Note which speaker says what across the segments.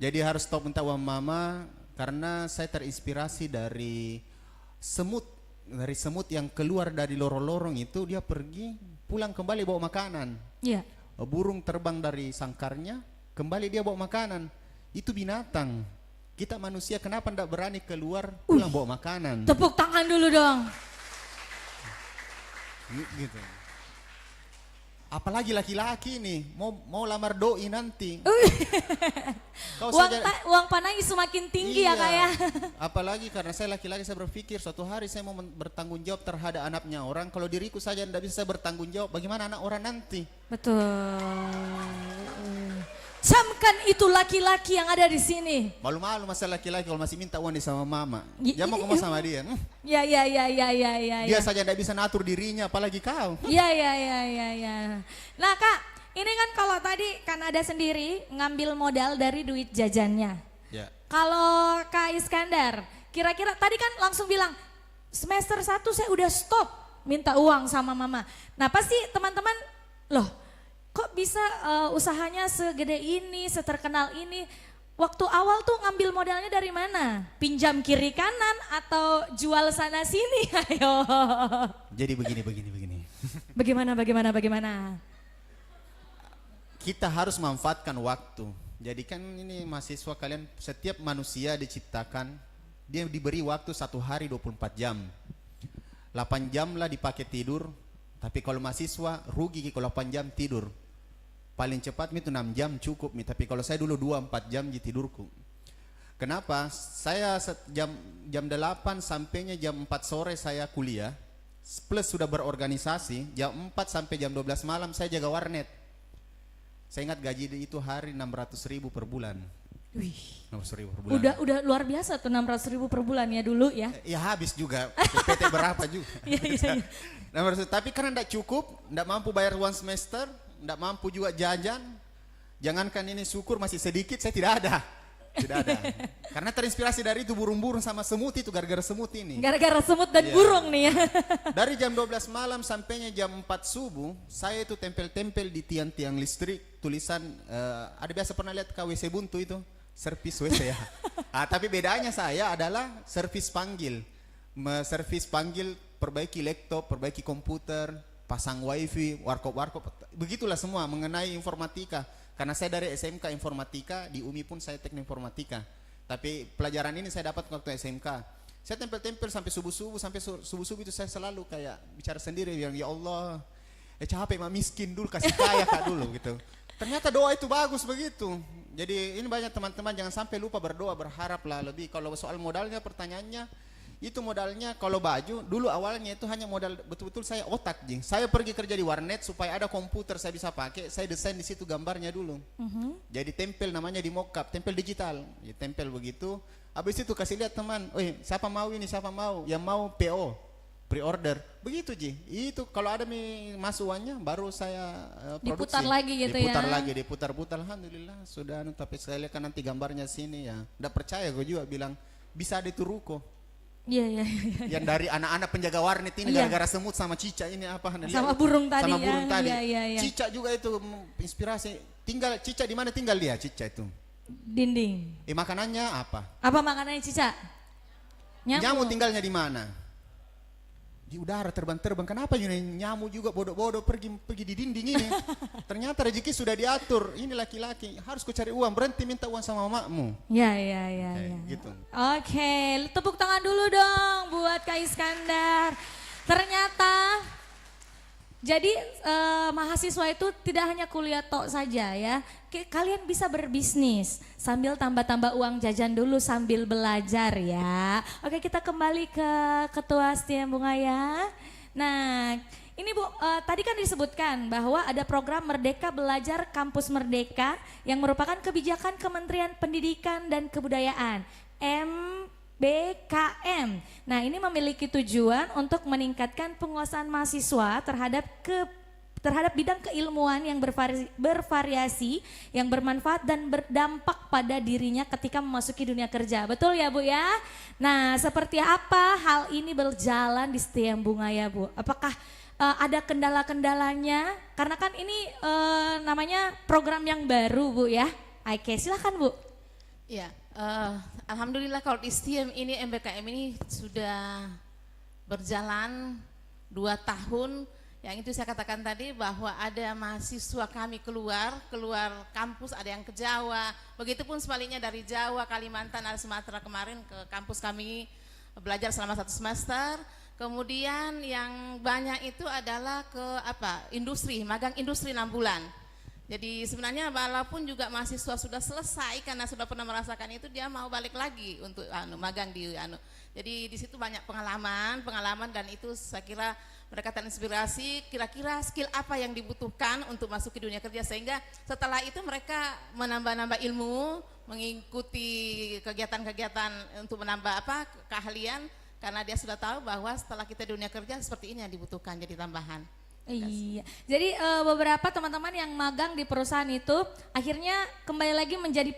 Speaker 1: Jadi harus stop minta uang mama karena saya terinspirasi dari semut. Dari semut yang keluar dari lorong-lorong itu dia pergi pulang kembali bawa makanan.
Speaker 2: Iya.
Speaker 1: Burung terbang dari sangkarnya kembali dia bawa makanan. Itu binatang. Kita manusia kenapa tidak berani keluar pulang bawa makanan?
Speaker 2: Tepuk tangan dulu dong.
Speaker 1: Gitu. Apalagi laki-laki nih mau lamar doi nanti. Kau
Speaker 2: Uang panai semakin tinggi ya
Speaker 1: iya,
Speaker 2: Kak ya.
Speaker 1: Apalagi karena saya laki-laki, saya berpikir suatu hari saya mau bertanggung jawab terhadap anaknya orang. Kalau diriku saja tidak bisa saya bertanggung jawab, bagaimana anak orang nanti?
Speaker 2: Betul. Camkan itu laki-laki yang ada di sini.
Speaker 1: Malu-malu masa laki-laki kalau masih minta uang sama mama. Jangan mau ngomong sama dia.
Speaker 2: Ya.
Speaker 1: Dia saja tidak bisa ngatur dirinya, apalagi kau.
Speaker 2: Ya. Nah Kak, ini kan kalau tadi kan ada sendiri ngambil modal dari duit jajannya.
Speaker 1: Ya.
Speaker 2: Kalau Kak Iskandar, kira-kira tadi kan langsung bilang semester 1 saya udah stop minta uang sama mama. Nah pasti teman-teman, loh kok bisa usahanya segede ini, seterkenal ini? Waktu awal tuh ngambil modalnya dari mana? Pinjam kiri kanan atau jual sana sini? Ayo.
Speaker 1: Jadi begini.
Speaker 2: Bagaimana?
Speaker 1: Kita harus memanfaatkan waktu. Jadi kan ini mahasiswa kalian, setiap manusia diciptakan, dia diberi waktu 1 hari 24 jam. 8 jam lah dipakai tidur, tapi kalau mahasiswa rugi kalau 8 jam tidur. Paling cepat itu 6 jam cukup, tapi kalau saya dulu 2-4 jam di tidurku. Kenapa? Saya jam 8 sampainya jam 4 sore saya kuliah, plus sudah berorganisasi, jam 4 sampai jam 12 malam saya jaga warnet. Saya ingat gaji itu hari 600.000 per bulan.
Speaker 2: Wih.
Speaker 1: 600.000 per bulan.
Speaker 2: Udah luar biasa tuh 600.000 per bulan ya dulu ya.
Speaker 1: Ya habis juga, PT berapa juga.
Speaker 2: Iya.
Speaker 1: Tapi karena tidak cukup, tidak mampu bayar uang semester, tidak mampu juga jajan. Jangankan ini syukur masih sedikit, saya tidak ada. Karena terinspirasi dari itu burung-burung sama semut itu, gara-gara semut ini.
Speaker 2: Gara-gara semut dan burung nih ya.
Speaker 1: Dari jam 12 malam sampainya jam 4 subuh, saya itu tempel-tempel di tiang-tiang listrik tulisan, ada biasa pernah lihat KWC buntu itu? Servis WC ya. Tapi bedanya saya adalah servis panggil. Servis panggil, perbaiki laptop, perbaiki komputer, pasang wifi, warkop, begitulah semua mengenai informatika. Karena saya dari SMK informatika, di UMI pun saya teknik informatika. Tapi pelajaran ini saya dapat waktu SMK. Saya tempel-tempel sampai subuh-subuh itu saya selalu kayak bicara sendiri, bilang ya Allah, capek mah miskin dulu, kasih kaya Kak dulu gitu. Ternyata doa itu bagus begitu. Jadi ini banyak teman-teman jangan sampai lupa berdoa, berharaplah lebih. Kalau soal modalnya pertanyaannya, itu modalnya kalau baju dulu awalnya itu hanya modal betul-betul saya otak jing. Saya pergi kerja di warnet supaya ada komputer saya bisa pakai, saya desain di situ gambarnya dulu. Jadi tempel namanya di mockup, tempel digital. Ya, tempel begitu. Habis itu kasih lihat teman, siapa mau ini, siapa mau, yang mau PO, pre-order. Begitu Ji. Itu kalau ada masukannya baru saya produksi.
Speaker 2: Diputar lagi gitu ya.
Speaker 1: Diputar lagi, diputar-putar. Alhamdulillah sudah, tapi saya lihat kan nanti gambarnya sini ya. Udah percaya gue juga bilang bisa ada itu ruko.
Speaker 2: Iya.
Speaker 1: Yang dari anak-anak penjaga warnet ini gara-gara semut sama cicak ini apa?
Speaker 2: Sama burung tadi
Speaker 1: sama burung tadi.
Speaker 2: Iya.
Speaker 1: Cicak juga itu inspirasi. Tinggal cicak di mana tinggal dia cicak itu?
Speaker 2: Dinding.
Speaker 1: Makanannya apa?
Speaker 2: Apa makanannya cicak?
Speaker 1: Nyamuk tinggalnya di mana? Di udara terbang-terbang. Kenapa ini nyamuk juga bodoh-bodoh pergi di dinding ini? Ternyata rezeki sudah diatur. Ini laki-laki harus ku cari uang, berhenti minta uang sama makmu.
Speaker 2: Ya.
Speaker 1: Gitu.
Speaker 2: Oke, tepuk tangan dulu dong buat Kak Iskandar. Ternyata jadi mahasiswa itu tidak hanya kuliah tok saja ya. Kalian bisa berbisnis sambil tambah-tambah uang jajan dulu sambil belajar ya. Oke, kita kembali ke Ketua Setia Bunga ya. Nah, ini Bu, tadi kan disebutkan bahwa ada program Merdeka Belajar Kampus Merdeka yang merupakan kebijakan Kementerian Pendidikan dan Kebudayaan MBKM. Nah, ini memiliki tujuan untuk meningkatkan penguasaan mahasiswa terhadap bidang keilmuan yang bervariasi, yang bermanfaat dan berdampak pada dirinya ketika memasuki dunia kerja. Betul ya Bu ya? Nah, seperti apa hal ini berjalan di Setia Bunga ya Bu? Apakah ada kendala-kendalanya? Karena kan ini namanya program yang baru Bu ya. Oke, silakan Bu.
Speaker 3: Ya, alhamdulillah kalau di STIEM ini MBKM ini sudah berjalan 2 tahun. Yang itu saya katakan tadi bahwa ada mahasiswa kami keluar kampus, ada yang ke Jawa. Begitupun sebaliknya dari Jawa, Kalimantan, ada Sumatera kemarin ke kampus kami belajar selama 1 semester. Kemudian yang banyak itu adalah ke industri, magang industri 6 bulan. Jadi sebenarnya walaupun juga mahasiswa sudah selesai karena sudah pernah merasakan itu, dia mau balik lagi untuk magang di Jadi di situ banyak pengalaman dan itu saya kira mereka terinspirasi kira-kira skill apa yang dibutuhkan untuk masuk ke dunia kerja, sehingga setelah itu mereka menambah-nambah ilmu, mengikuti kegiatan-kegiatan untuk menambah keahlian, karena dia sudah tahu bahwa setelah kita di dunia kerja seperti ini yang dibutuhkan jadi tambahan.
Speaker 2: Iya, jadi beberapa teman-teman yang magang di perusahaan itu akhirnya kembali lagi menjadi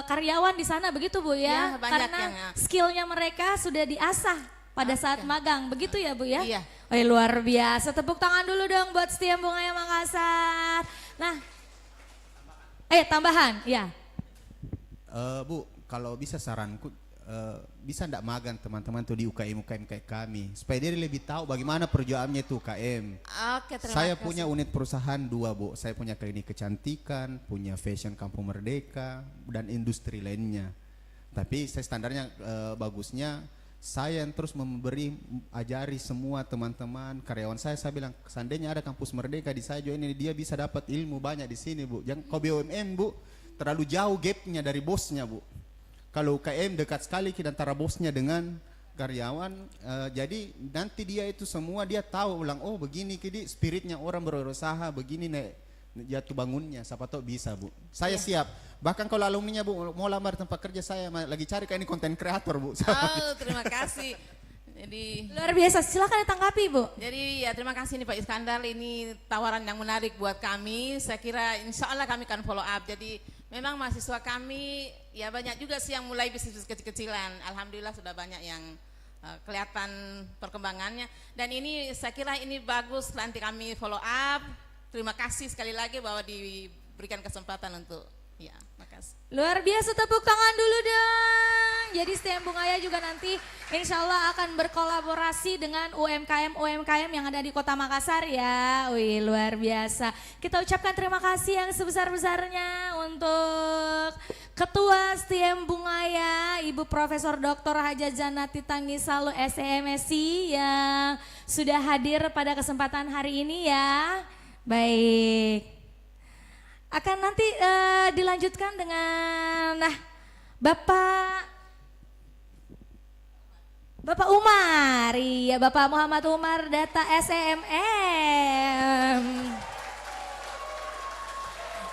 Speaker 2: karyawan di sana, begitu Bu ya?
Speaker 3: Iya, banyak
Speaker 2: karena
Speaker 3: yang,
Speaker 2: skillnya mereka sudah diasah pada saat magang, begitu ya Bu ya?
Speaker 3: Iya.
Speaker 2: Luar biasa, tepuk tangan dulu dong buat STIEM Bungaya Makassar. Nah, tambahan, ya.
Speaker 1: Bu, kalau bisa saranku, bisa ndak magang teman-teman tuh di UKM kayak kami, supaya dia lebih tahu bagaimana perjuangannya itu UKM.
Speaker 3: Oke, terima
Speaker 1: Saya
Speaker 3: kasih.
Speaker 1: punya unit perusahaan 2 Bu, saya punya klinik kecantikan, punya fashion Kampung Merdeka, dan industri lainnya. Tapi saya standarnya bagusnya, saya yang terus ajari semua teman-teman karyawan saya bilang, seandainya ada kampus Merdeka di saya juga ini, dia bisa dapat ilmu banyak di sini Bu. Jangan kau BUMN Bu, terlalu jauh gapnya dari bosnya Bu. Kalau UKM dekat sekali antara bosnya dengan karyawan, jadi nanti dia itu semua dia tahu ulang, oh begini kini spiritnya orang berusaha, begini nek jatuh bangunnya, siapa tahu bisa Bu. Saya siap. Bahkan kalau alumninya Bu mau lamar tempat kerja, saya lagi cari kayak ini konten kreator Bu.
Speaker 3: Oh, terima kasih. Jadi
Speaker 2: Luar biasa, silakan ditanggapi Bu.
Speaker 3: Jadi ya terima kasih nih Pak Iskandar, ini tawaran yang menarik buat kami. Saya kira insya Allah kami akan follow up. Jadi memang mahasiswa kami ya banyak juga sih yang mulai bisnis kecil-kecilan. Alhamdulillah sudah banyak yang kelihatan perkembangannya. Dan ini saya kira ini bagus, nanti kami follow up. Terima kasih sekali lagi bahwa diberikan kesempatan untuk makasih.
Speaker 2: Luar biasa, tepuk tangan dulu dong. Jadi STIEM Bungaya juga nanti insya Allah akan berkolaborasi dengan UMKM yang ada di Kota Makassar ya. Wih, luar biasa. Kita ucapkan terima kasih yang sebesar-besarnya untuk Ketua STIEM Bungaya, Ibu Profesor Dr. Haja Janati Tangisalu SEMSI yang sudah hadir pada kesempatan hari ini ya. Baik. Akan nanti dilanjutkan dengan Bapak Umar, iya Bapak Muhammad Umar Data SEMM.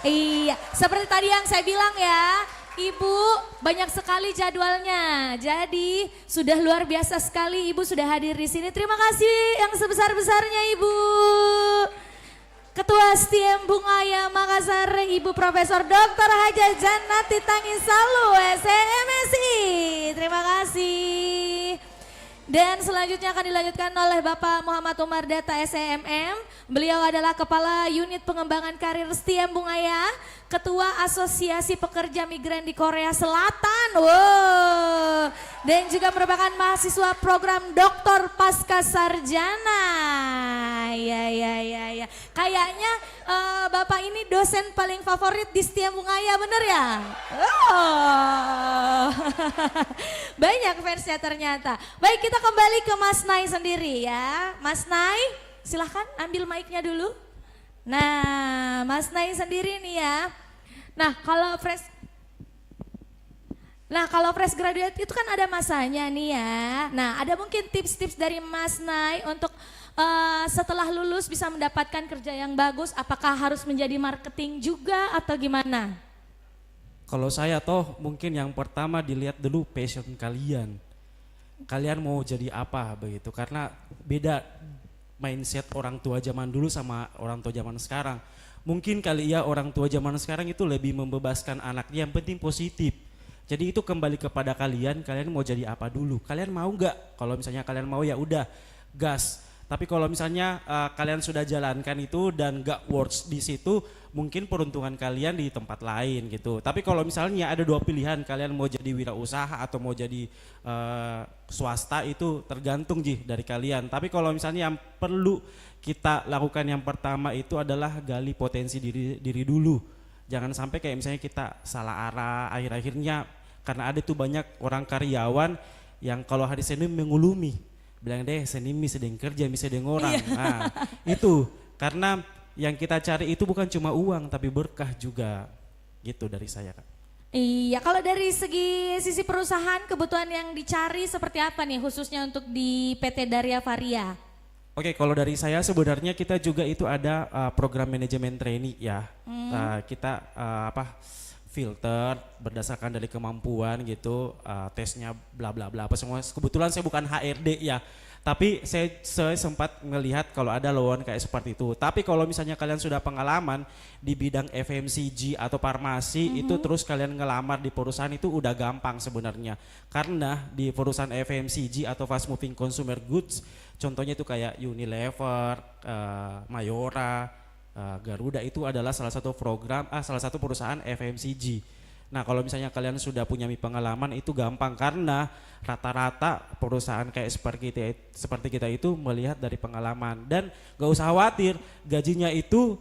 Speaker 2: Iya, seperti tadi yang saya bilang ya, Ibu banyak sekali jadwalnya, jadi sudah luar biasa sekali Ibu sudah hadir di sini. Terima kasih yang sebesar-besarnya Ibu. Ketua STIEM Bungaya Makassar, Ibu Profesor Dr. Haja Janati Tangisalu SEMSI. Terima kasih. Dan selanjutnya akan dilanjutkan oleh Bapak Muhammad Umar Data SEMM. Beliau adalah Kepala Unit Pengembangan Karir STIEM Bungaya, Ketua Asosiasi Pekerja Migran di Korea Selatan. Wow. Dan juga merupakan mahasiswa program Doktor Pasca Sarjana. Ya. Kayaknya Bapak ini dosen paling favorit di STIEM Bungaya, bener ya? Oh. Banyak fansnya ternyata. Baik, kita kembali ke Mas Nai sendiri ya. Mas Nai, silahkan ambil mic-nya dulu. Nah, Mas Nai sendiri nih ya. Nah, kalau fresh graduate itu kan ada masanya nih ya. Nah, ada mungkin tips-tips dari Mas Nai untuk setelah lulus bisa mendapatkan kerja yang bagus, apakah harus menjadi marketing juga atau gimana?
Speaker 4: Kalau saya mungkin yang pertama dilihat dulu passion kalian. Kalian mau jadi apa begitu, karena beda mindset orang tua zaman dulu sama orang tua zaman sekarang. Mungkin kali ya orang tua zaman sekarang itu lebih membebaskan anaknya, yang penting positif. Jadi itu kembali kepada kalian mau jadi apa dulu. Kalian mau nggak? Kalau misalnya kalian mau ya udah gas. Tapi kalau misalnya kalian sudah jalankan itu dan gak works di situ, mungkin peruntungan kalian di tempat lain gitu. Tapi kalau misalnya ada dua pilihan, kalian mau jadi wirausaha atau mau jadi swasta, itu tergantung dari kalian. Tapi kalau misalnya yang perlu kita lakukan yang pertama itu adalah gali potensi diri dulu. Jangan sampai kayak misalnya kita salah arah, akhir-akhirnya karena ada tuh banyak orang karyawan yang kalau hari Senin mengulumi. Bilang deh Senin sedang kerja, sedang orang. Nah itu karena yang kita cari itu bukan cuma uang tapi berkah juga, gitu dari saya Kak.
Speaker 2: Iya, kalau dari sisi perusahaan kebutuhan yang dicari seperti apa nih khususnya untuk di PT Darya Varia?
Speaker 4: Oke, kalau dari saya sebenarnya kita juga itu ada program manajemen trainee ya. Kita filter berdasarkan dari kemampuan gitu, tesnya bla bla bla apa semua. Kebetulan saya bukan HRD ya, tapi saya sempat melihat kalau ada lowongan kayak seperti itu. Tapi kalau misalnya kalian sudah pengalaman di bidang FMCG atau farmasi, itu terus kalian ngelamar di perusahaan itu udah gampang sebenarnya. Karena di perusahaan FMCG atau fast moving consumer goods, contohnya itu kayak Unilever, Mayora, Garuda, itu adalah salah satu perusahaan FMCG. Nah kalau misalnya kalian sudah punya pengalaman itu gampang, karena rata-rata perusahaan kayak seperti kita itu melihat dari pengalaman. Dan gak usah khawatir gajinya itu,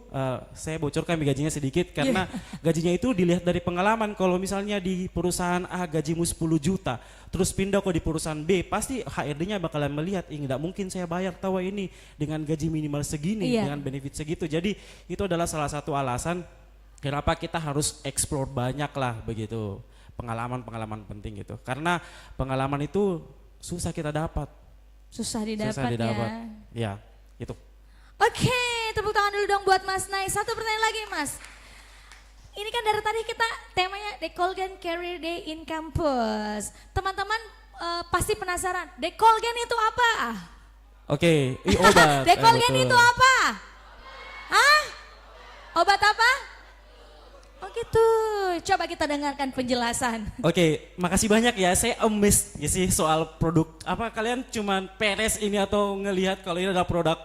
Speaker 4: saya bocorkan gajinya sedikit karena gajinya itu dilihat dari pengalaman. Kalau misalnya di perusahaan A gajimu 10 juta, terus pindah ke di perusahaan B, pasti HRD-nya bakalan melihat, nggak mungkin saya bayar tawa ini dengan gaji minimal segini, dengan benefit segitu. Jadi itu adalah salah satu alasan kenapa kita harus explore banyak lah begitu, pengalaman-pengalaman penting gitu. Karena pengalaman itu susah kita dapat.
Speaker 2: Susah didapat.
Speaker 4: Ya, itu.
Speaker 2: Oke, tepuk tangan dulu dong buat Mas Nai. Satu pertanyaan lagi Mas. Ini kan dari tadi kita temanya Dekolgen Career Day in Campus. Teman-teman pasti penasaran, Dekolgen itu apa?
Speaker 4: Oke, obat.
Speaker 2: Dekolgen itu apa? Hah? Obat apa? Oh gitu, coba kita dengarkan penjelasan.
Speaker 4: Oke, makasih banyak ya. Saya amazed ya sih soal produk. Apa kalian cuman peres ini atau ngelihat kalau ini ada produk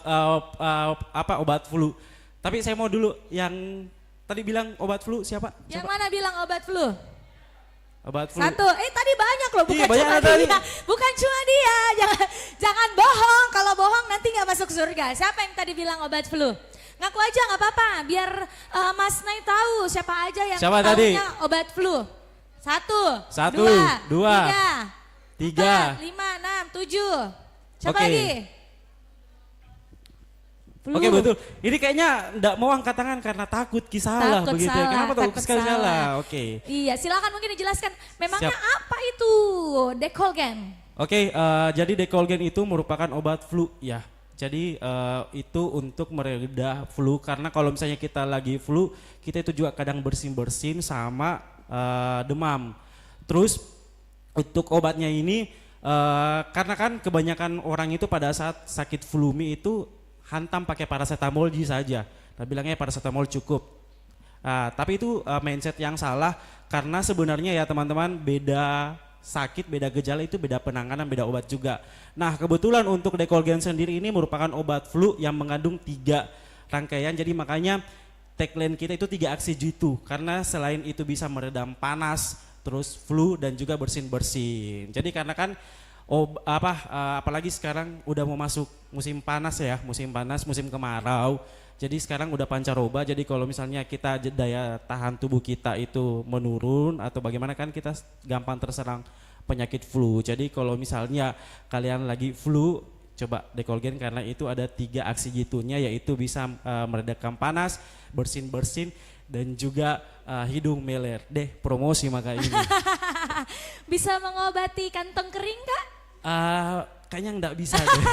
Speaker 4: obat flu? Tapi saya mau dulu yang tadi bilang obat flu siapa?
Speaker 2: Yang
Speaker 4: Coba.
Speaker 2: mana bilang obat flu?
Speaker 4: Obat flu.
Speaker 2: Satu, tadi banyak loh, bukan
Speaker 4: Iya, banyak
Speaker 2: cuma
Speaker 4: tadi.
Speaker 2: dia. Bukan cuma dia, jangan bohong. Kalau bohong nanti nggak masuk surga. Siapa yang tadi bilang obat flu? Ngaku aja nggak apa-apa, biar Mas Nai tahu siapa aja yang tahunya obat flu. Satu,
Speaker 4: dua, tiga,
Speaker 2: 4, 5, 6, 7. Siapa
Speaker 4: Oke.
Speaker 2: lagi? Flu.
Speaker 4: Oke betul. Ini kayaknya enggak mau angkat tangan karena takut salah
Speaker 2: Takut
Speaker 4: begitu.
Speaker 2: salah,
Speaker 4: Kenapa takut
Speaker 2: takut
Speaker 4: sekali
Speaker 2: salah.
Speaker 4: salah? Oke.
Speaker 2: Iya, silakan mungkin dijelaskan. Memangnya
Speaker 4: Siap.
Speaker 2: apa itu Dekolgen?
Speaker 4: Oke, jadi Dekolgen itu merupakan obat flu ya. Jadi itu untuk mereda flu, karena kalau misalnya kita lagi flu, kita itu juga kadang bersin-bersin sama demam. Terus untuk obatnya ini karena kan kebanyakan orang itu pada saat sakit flumi itu hantam pakai paracetamol saja. Nah bilangnya paracetamol cukup. Tapi itu mindset yang salah, karena sebenarnya ya teman-teman, beda sakit, beda gejala itu beda penanganan, beda obat juga. Nah kebetulan untuk Dekolgen sendiri ini merupakan obat flu yang mengandung 3 rangkaian. Jadi makanya tagline kita itu 3 aksi jitu, karena selain itu bisa meredam panas, terus flu dan juga bersin-bersin. Jadi karena kan apalagi sekarang udah mau masuk musim panas ya, musim kemarau. Jadi sekarang udah pancaroba, jadi kalau misalnya kita daya tahan tubuh kita itu menurun atau bagaimana, kan kita gampang terserang penyakit flu. Jadi kalau misalnya kalian lagi flu, coba Dekolgen, karena itu ada 3 aksi jitunya, yaitu bisa meredakan panas, bersin-bersin, dan juga hidung meler. Promosi maka ini.
Speaker 2: Bisa mengobati kantong kering Kak?
Speaker 4: Kayaknya enggak bisa deh.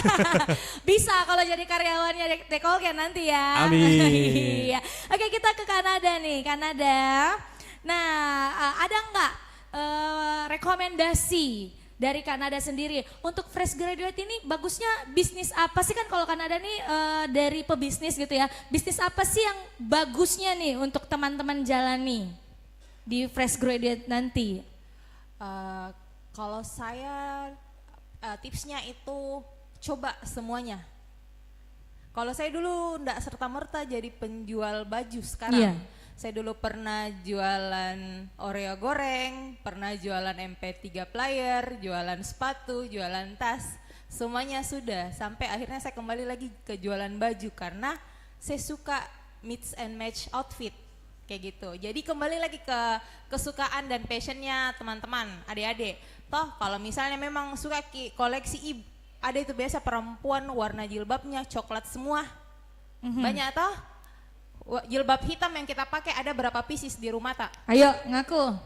Speaker 2: Bisa kalau jadi karyawannya Dekolgen nanti ya.
Speaker 4: Amin.
Speaker 2: Iya. Oke, kita ke Kanada nih, Kanada. Nah, ada nggak rekomendasi dari Kanada sendiri untuk fresh graduate ini bagusnya bisnis apa sih? Kan kalau Kanada nih dari pebisnis gitu ya, bisnis apa sih yang bagusnya nih untuk teman-teman jalani di fresh graduate nanti?
Speaker 5: Kalau saya tipsnya itu coba semuanya. Kalau saya dulu enggak serta-merta jadi penjual baju sekarang.
Speaker 2: Iya.
Speaker 5: Saya dulu pernah jualan Oreo goreng, pernah jualan MP3 player, jualan sepatu, jualan tas. Semuanya sudah, sampai akhirnya saya kembali lagi ke jualan baju karena saya suka mix and match outfit kayak gitu. Jadi kembali lagi ke kesukaan dan passionnya teman-teman, adik-adik. Toh kalau misalnya memang suka koleksi ada itu biasa perempuan warna jilbabnya coklat semua. Banyak toh? Jilbab hitam yang kita pakai ada berapa pieces di rumah tak?
Speaker 2: Ayo ngaku.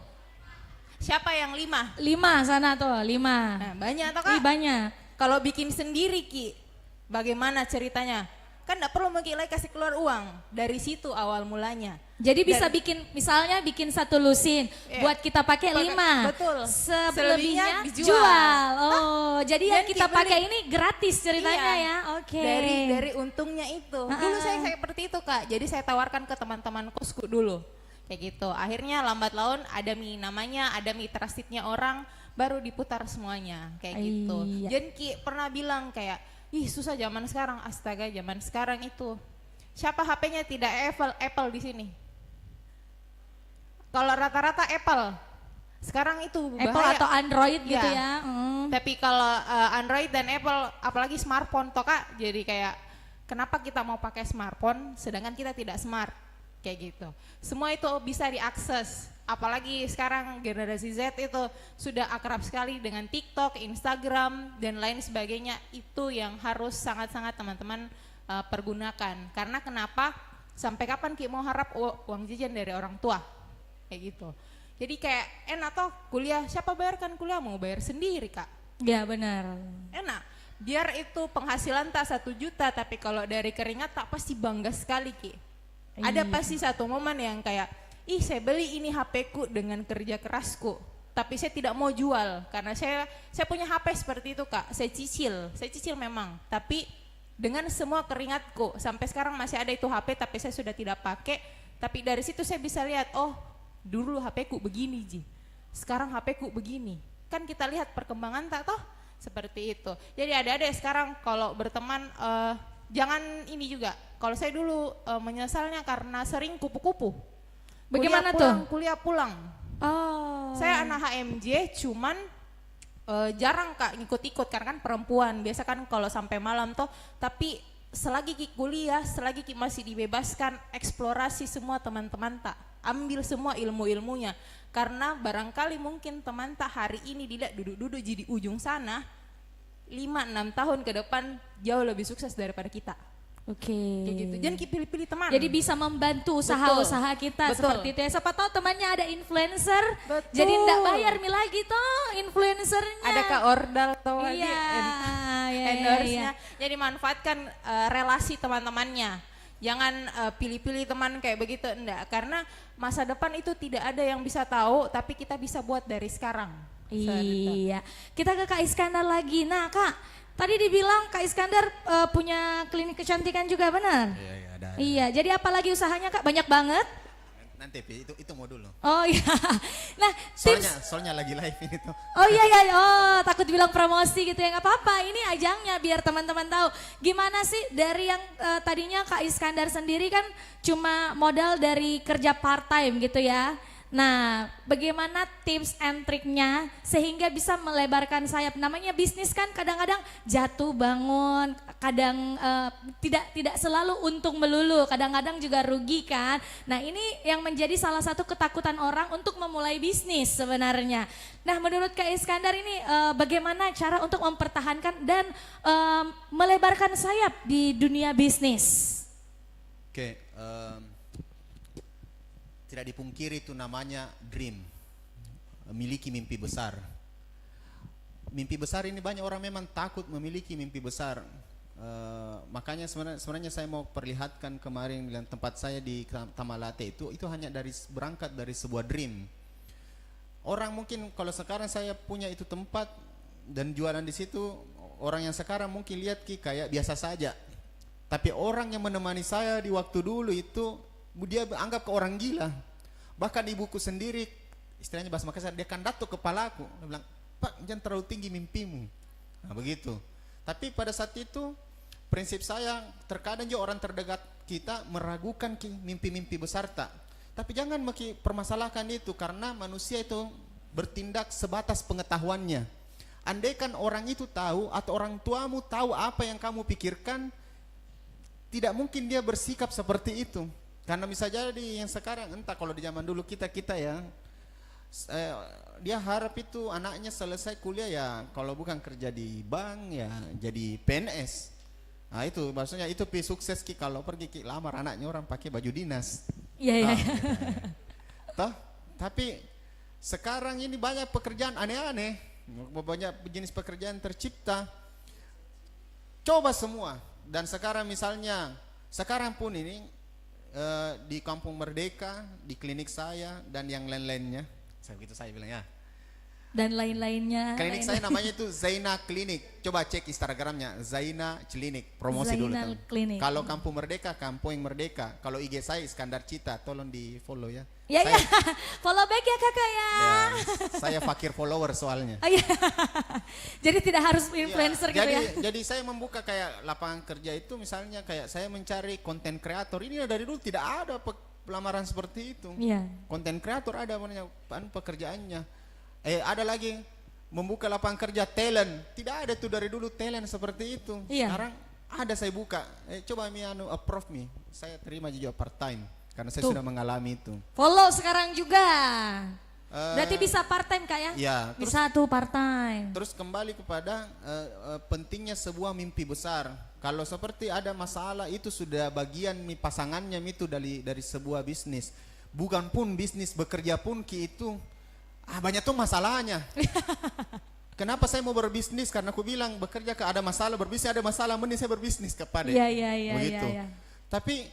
Speaker 5: Siapa yang 5?
Speaker 2: 5 sana tuh, 5.
Speaker 5: Nah, banyak toh
Speaker 2: Ih,
Speaker 5: Kak?
Speaker 2: banyak.
Speaker 5: Kalau bikin sendiri Ki, bagaimana ceritanya? Kan enggak perlu Ki lagi kasih keluar uang. Dari situ awal mulanya.
Speaker 2: Jadi bisa bikin, misalnya bikin 1 lusin,
Speaker 5: Iya.
Speaker 2: buat kita pakai 5.
Speaker 5: Betul.
Speaker 2: Selebihnya
Speaker 5: Selebihnya
Speaker 2: jual.
Speaker 5: dijual.
Speaker 2: Oh, jadi yang
Speaker 5: Dan
Speaker 2: kita
Speaker 5: Ki
Speaker 2: pakai
Speaker 5: beli.
Speaker 2: ini gratis ceritanya
Speaker 5: Iya.
Speaker 2: ya. Oke.
Speaker 5: Dari untungnya itu. Dulu saya seperti itu Kak. Jadi saya tawarkan ke teman-teman kosku dulu. Kayak gitu. Akhirnya lambat laun ada namanya, ada trustednya orang, baru diputar semuanya kayak gitu.
Speaker 2: Iya.
Speaker 5: Jadi Ki pernah bilang kayak, ih susah zaman sekarang, astaga zaman sekarang itu. Siapa HP-nya tidak Apple di sini? Kalau rata-rata Apple. Sekarang itu
Speaker 2: Apple
Speaker 5: bahaya.
Speaker 2: atau Android gitu
Speaker 5: Iya.
Speaker 2: ya.
Speaker 5: Tapi kalau Android dan Apple, apalagi smartphone toh Kak, jadi kayak kenapa kita mau pakai smartphone sedangkan kita tidak smart kayak gitu. Semua itu bisa diakses. Apalagi sekarang generasi Z itu sudah akrab sekali dengan TikTok, Instagram dan lain sebagainya. Itu yang harus sangat-sangat teman-teman pergunakan. Karena kenapa? Sampai kapan Ki mau harap uang jajan dari orang tua? Kayak gitu. Jadi kayak enak toh kuliah, siapa bayarkan kuliah, mau bayar sendiri Kak.
Speaker 2: Ya benar.
Speaker 5: Enak, biar itu penghasilan tak 1 juta, tapi kalau dari keringat tak pasti bangga sekali Ki. Ada pasti satu momen yang kayak, ih saya beli ini HP ku dengan kerja kerasku, tapi saya tidak mau jual karena saya punya HP seperti itu Kak. Saya cicil memang, tapi dengan semua keringatku sampai sekarang masih ada itu HP, tapi saya sudah tidak pakai. Tapi dari situ saya bisa lihat, oh dulu HP ku begini Ji, sekarang HP ku begini. Kan kita lihat perkembangan tak toh seperti itu. Jadi adik-adik sekarang kalau berteman jangan ini juga. Kalau saya dulu menyesalnya karena sering kupu-kupu.
Speaker 2: Bagaimana tuh?
Speaker 5: Kuliah pulang.
Speaker 2: Oh.
Speaker 5: Saya anak HMJ cuman jarang Kak ngikut-ikut karena kan perempuan. Biasa kan kalau sampai malam toh, tapi selagi Ki kuliah, selagi Ki masih dibebaskan eksplorasi semua teman-teman tak. Ambil semua ilmu-ilmunya. Karena barangkali mungkin teman tak hari ini tidak duduk-duduk di ujung sana, 5-6 tahun ke depan jauh lebih sukses daripada kita.
Speaker 2: Oke.
Speaker 5: Kayak gitu. Jangan Ki pilih-pilih teman.
Speaker 2: Jadi bisa membantu usaha-usaha kita
Speaker 5: Betul.
Speaker 2: seperti itu ya. Siapa tahu temannya ada influencer,
Speaker 5: Betul.
Speaker 2: jadi enggak bayar mi lagi toh influencernya.
Speaker 5: ada Kak Ordal atau
Speaker 2: Iya, iya,
Speaker 5: endorse-nya.
Speaker 2: iya.
Speaker 5: Jadi manfaatkan relasi teman-temannya. Jangan pilih-pilih teman kayak begitu, enggak. Karena masa depan itu tidak ada yang bisa tahu, tapi kita bisa buat dari sekarang.
Speaker 2: Iya. Kita ke Kak Iskandar lagi. Nah Kak, tadi dibilang Kak Iskandar punya klinik kecantikan juga benar?
Speaker 1: Iya, iya, ada.
Speaker 2: Iya, jadi apa lagi usahanya Kak? Banyak banget?
Speaker 1: Nanti Pi, itu mau dulu.
Speaker 2: Oh iya. Nah,
Speaker 1: Soalnya lagi live ini tuh.
Speaker 2: oh iya iya, oh takut bilang promosi gitu ya, nggak apa-apa. Ini ajangnya biar teman-teman tahu. Gimana sih dari yang tadinya Kak Iskandar sendiri kan cuma modal dari kerja part time gitu ya. Nah, bagaimana tips and triknya sehingga bisa melebarkan sayap? Namanya bisnis kan kadang-kadang jatuh bangun, kadang tidak selalu untung melulu, kadang-kadang juga rugi kan. Nah, ini yang menjadi salah satu ketakutan orang untuk memulai bisnis sebenarnya. Nah, menurut Kak Iskandar ini bagaimana cara untuk mempertahankan dan melebarkan sayap di dunia bisnis?
Speaker 1: Oke, tidak dipungkiri itu namanya dream, memiliki mimpi besar. Mimpi besar ini banyak orang memang takut memiliki mimpi besar. Makanya sebenarnya saya mau perlihatkan kemarin di tempat saya di Tamalate itu hanya berangkat dari sebuah dream. Orang mungkin kalau sekarang saya punya itu tempat dan jualan di situ, orang yang sekarang mungkin lihat kayak biasa saja. Tapi orang yang menemani saya di waktu dulu itu dia anggap ke orang gila. Bahkan ibuku sendiri, istilahnya bahasa Makassar, dia kan datuk kepalaku. Dia bilang, Pak jangan terlalu tinggi mimpimu. Nah begitu. Tapi pada saat itu prinsip saya terkadang juga orang terdekat kita meragukan mimpi-mimpi besar tak. Tapi jangan permasalahkan itu karena manusia itu bertindak sebatas pengetahuannya. Andaikan orang itu tahu atau orang tuamu tahu apa yang kamu pikirkan, tidak mungkin dia bersikap seperti itu. Karena bisa jadi yang sekarang, entah kalau di zaman dulu kita ya, dia harap itu anaknya selesai kuliah ya, kalau bukan kerja di bank ya jadi PNS. Nah itu maksudnya itu sukses Ki, kalau pergi Ki lamar anaknya orang pakai baju dinas.
Speaker 2: Iya, iya.
Speaker 1: Toh, tapi sekarang ini banyak pekerjaan aneh-aneh, banyak jenis pekerjaan tercipta. Coba semua. Dan sekarang misalnya, sekarang pun ini di Kampung Merdeka, di klinik saya dan yang lain-lainnya, saya bilang ya.
Speaker 2: Dan lain-lainnya.
Speaker 1: Klinik saya namanya itu Zaina Klinik. Coba cek Instagramnya, Zaina Klinik. Promosi dulu.
Speaker 2: Zainal Klinik.
Speaker 1: Kalau Kampung Merdeka, Kampung Merdeka. Kalau IG saya Iskandar Cita, tolong di follow ya.
Speaker 2: Ya,
Speaker 1: Saya-
Speaker 2: ya. Follow back ya kakak ya.
Speaker 1: Ya, saya fakir follower soalnya.
Speaker 2: Oh, iya. Jadi tidak harus influencer gitu
Speaker 1: jadi,
Speaker 2: ya.
Speaker 1: Jadi saya membuka kayak lapangan kerja itu misalnya kayak saya mencari konten kreator. Ini dari dulu tidak ada lamaran seperti itu.
Speaker 2: Iya.
Speaker 1: Konten kreator ada namanya pekerjaannya. Ada lagi membuka lapangan kerja talent. Tidak ada tuh dari dulu talent seperti itu.
Speaker 2: Iya.
Speaker 1: Sekarang ada saya buka. Coba approve me. Saya terima juga part time karena saya
Speaker 2: Tuh.
Speaker 1: sudah mengalami itu.
Speaker 2: Follow sekarang juga.
Speaker 1: Eh,
Speaker 2: Berarti bisa part time kak ya?
Speaker 1: Ya, terus
Speaker 2: Bisa tuh part time.
Speaker 1: Terus kembali kepada pentingnya sebuah mimpi besar. Kalau seperti ada masalah itu sudah bagian pasangannya itu dari sebuah bisnis. Bukan pun bisnis bekerja pun Ki itu banyak tuh masalahnya. Kenapa saya mau berbisnis? Karena aku bilang bekerja ada masalah, berbisnis ada masalah, mending saya berbisnis kepada.
Speaker 2: Iya, iya, iya,
Speaker 1: Begitu.
Speaker 2: iya, iya.
Speaker 1: Tapi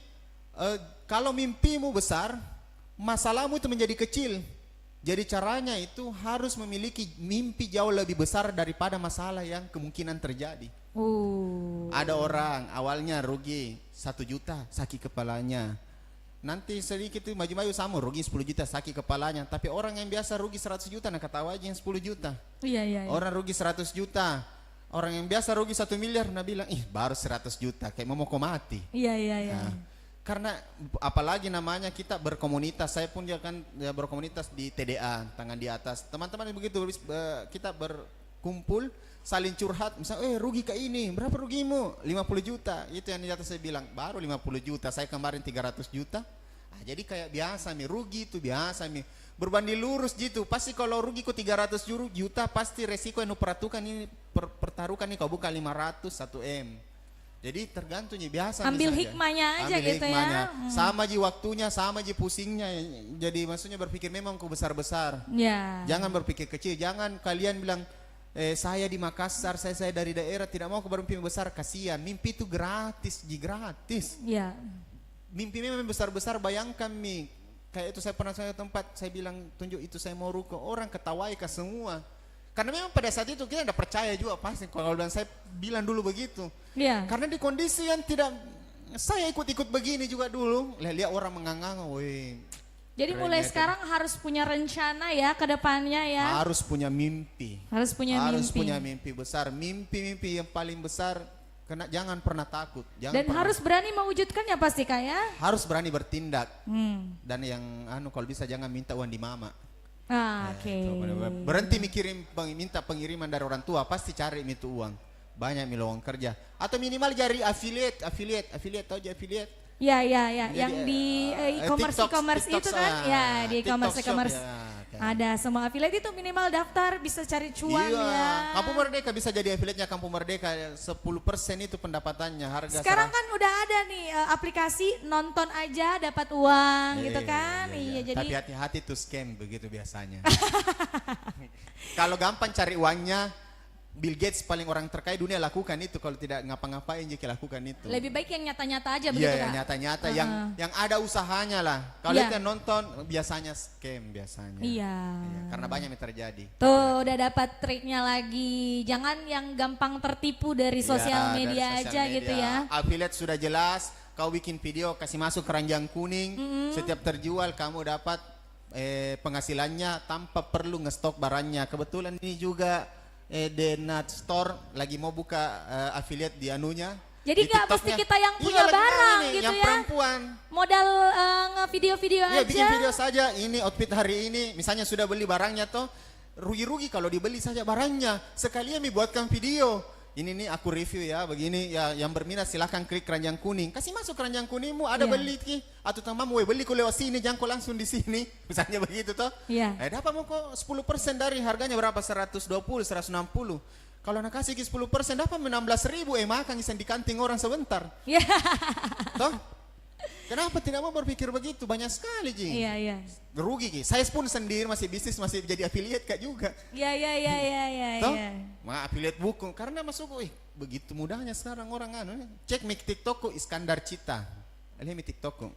Speaker 1: kalau mimpimu besar, masalahmu itu menjadi kecil. Jadi caranya itu harus memiliki mimpi jauh lebih besar daripada masalah yang kemungkinan terjadi. Ada orang awalnya rugi 1 juta sakit kepalanya. Nanti sedikit itu maju-maju sama rugi 10 juta sakit kepalanya. Tapi orang yang biasa rugi 100 juta nak ketawa aja yang 10 juta.
Speaker 2: Iya, iya, iya.
Speaker 1: Orang rugi 100 juta. Orang yang biasa rugi 1 miliar nah bilang baru 100 juta kayak mau mati.
Speaker 2: Iya, iya, iya.
Speaker 1: Nah, karena apalagi namanya kita berkomunitas, saya pun dia kan ya, berkomunitas di TDA tangan di atas. Teman-teman begitu kita berkumpul saling curhat, misalnya rugi ke ini, berapa rugimu? 50 juta. Itu yang di atas saya bilang, baru 50 juta, saya kemarin 300 juta. Jadi kayak biasa nih, rugi itu biasa nih. Berbanding lurus gitu, pasti kalau rugi ke 300 juta pasti resiko yang peratukan ini pertaruhkan nih kau buka 500 1 M. Jadi tergantung nih biasa.
Speaker 2: Ambil
Speaker 1: misalnya.
Speaker 2: hikmahnya aja
Speaker 1: Ambil
Speaker 2: gitu
Speaker 1: hikmahnya.
Speaker 2: ya.
Speaker 1: Sama ji waktunya, sama ji pusingnya. Jadi maksudnya berpikir memang ku besar-besar.
Speaker 2: Ya.
Speaker 1: Jangan berpikir kecil. Jangan kalian bilang saya di Makassar, saya dari daerah tidak mau ke bermimpi besar. Kasihan. Mimpi itu gratis, ji gratis.
Speaker 2: Ya.
Speaker 1: Mimpi memang besar-besar. Bayangkan mi. Kayak itu saya pernah ke tempat, saya bilang tunjuk itu saya mau ruko. Orang ketawai ke semua. Karena memang pada saat itu kita tidak percaya juga pasti. Kalau saya bilang dulu begitu.
Speaker 2: Iya.
Speaker 1: Karena di kondisi yang tidak, saya ikut-ikut begini juga dulu. Lihat orang mengangang, woi.
Speaker 2: Jadi mulai sekarang harus punya rencana ya ke depannya ya.
Speaker 1: Harus punya mimpi.
Speaker 2: Harus punya
Speaker 1: Harus
Speaker 2: mimpi.
Speaker 1: punya mimpi besar. Mimpi-mimpi yang paling besar. Jangan pernah takut. Jangan
Speaker 2: Dan
Speaker 1: pernah,
Speaker 2: harus berani mewujudkannya pasti kak ya.
Speaker 1: harus berani bertindak.
Speaker 2: Hmm.
Speaker 1: Dan yang kalau bisa jangan minta uang di mama.
Speaker 2: Oke.
Speaker 1: Berhenti minta pengiriman dari orang tua, pasti cari itu uang. Banyak lowongan kerja. Atau minimal cari affiliate, tahu aja affiliate.
Speaker 2: Ya, ya, ya.
Speaker 1: Jadi,
Speaker 2: Yang di e-commerce
Speaker 1: TikTok
Speaker 2: itu kan? Ya, di
Speaker 1: TikTok
Speaker 2: e-commerce.
Speaker 1: shop, ya, kayak.
Speaker 2: Ada semua affiliate itu minimal daftar bisa cari cuan
Speaker 1: Iya,
Speaker 2: ya.
Speaker 1: Kampung Merdeka bisa jadi affiliate-nya Kampung Merdeka 10% itu pendapatannya harga.
Speaker 2: Sekarang kan udah ada nih aplikasi nonton aja dapat uang gitu kan. Iya, jadi
Speaker 1: Tapi hati-hati tuh scam begitu biasanya. Kalau gampang cari uangnya, Bill Gates paling orang terkaya dunia lakukan itu. Kalau tidak ngapa-ngapain jadi lakukan itu.
Speaker 2: lebih baik yang nyata-nyata aja begitu
Speaker 1: Iya,
Speaker 2: kan.
Speaker 1: nyata-nyata yang ada usahanya lah. Kalau
Speaker 2: Iya.
Speaker 1: itu yang nonton biasanya scam biasanya.
Speaker 2: Iya.
Speaker 1: Iya, karena banyak yang terjadi.
Speaker 2: Tuh udah dapat triknya lagi. Jangan yang gampang tertipu dari sosial
Speaker 1: Iya,
Speaker 2: media
Speaker 1: dari
Speaker 2: aja
Speaker 1: sosial
Speaker 2: gitu
Speaker 1: media.
Speaker 2: ya.
Speaker 1: Affiliate sudah jelas, kau bikin video kasih masuk keranjang kuning, setiap terjual kamu dapat penghasilannya tanpa perlu ngestok barangnya. Kebetulan ini juga The Nut Store lagi mau buka affiliate di anunya.
Speaker 2: Jadi
Speaker 1: Di
Speaker 2: nggak mesti
Speaker 1: TikToknya.
Speaker 2: kita yang
Speaker 1: Iya,
Speaker 2: punya
Speaker 1: lagi
Speaker 2: barang
Speaker 1: nih,
Speaker 2: gitu
Speaker 1: yang
Speaker 2: ya.
Speaker 1: perempuan.
Speaker 2: Modal nge-video-video
Speaker 1: Iya,
Speaker 2: aja.
Speaker 1: bikin video saja. Ini outfit hari ini, misalnya sudah beli barangnya toh, rugi-rugi kalau dibeli saja barangnya. Sekalian dibuatkan video. Ini nih aku review ya, begini ya. Yang berminat silahkan klik keranjang kuning. Kasih masuk keranjang kuningmu, ada
Speaker 2: Iya.
Speaker 1: beli ki. Atau tamamu, beli kau lewat sini, jangan kau langsung di sini. Misalnya begitu toh.
Speaker 2: Iya.
Speaker 1: Dapat mau kok 10% dari harganya berapa? 120, 160. Kalau nak kasih ki 10% dapat 16.000. Makan isen di kanting orang sebentar.
Speaker 2: Iya.
Speaker 1: Toh? Kenapa tidak mau berpikir begitu? Banyak sekali Ji.
Speaker 2: Iya, iya.
Speaker 1: Rugi Ki. Saya pun sendiri masih bisnis, masih jadi affiliate Kak juga.
Speaker 2: Iya, iya, iya, iya, iya.
Speaker 1: Toh?
Speaker 2: Iya.
Speaker 1: Affiliate buku. Karena masuk, begitu mudahnya sekarang orang cek mik TikTokku Iskandar Cita. Lihat mik TikTokku.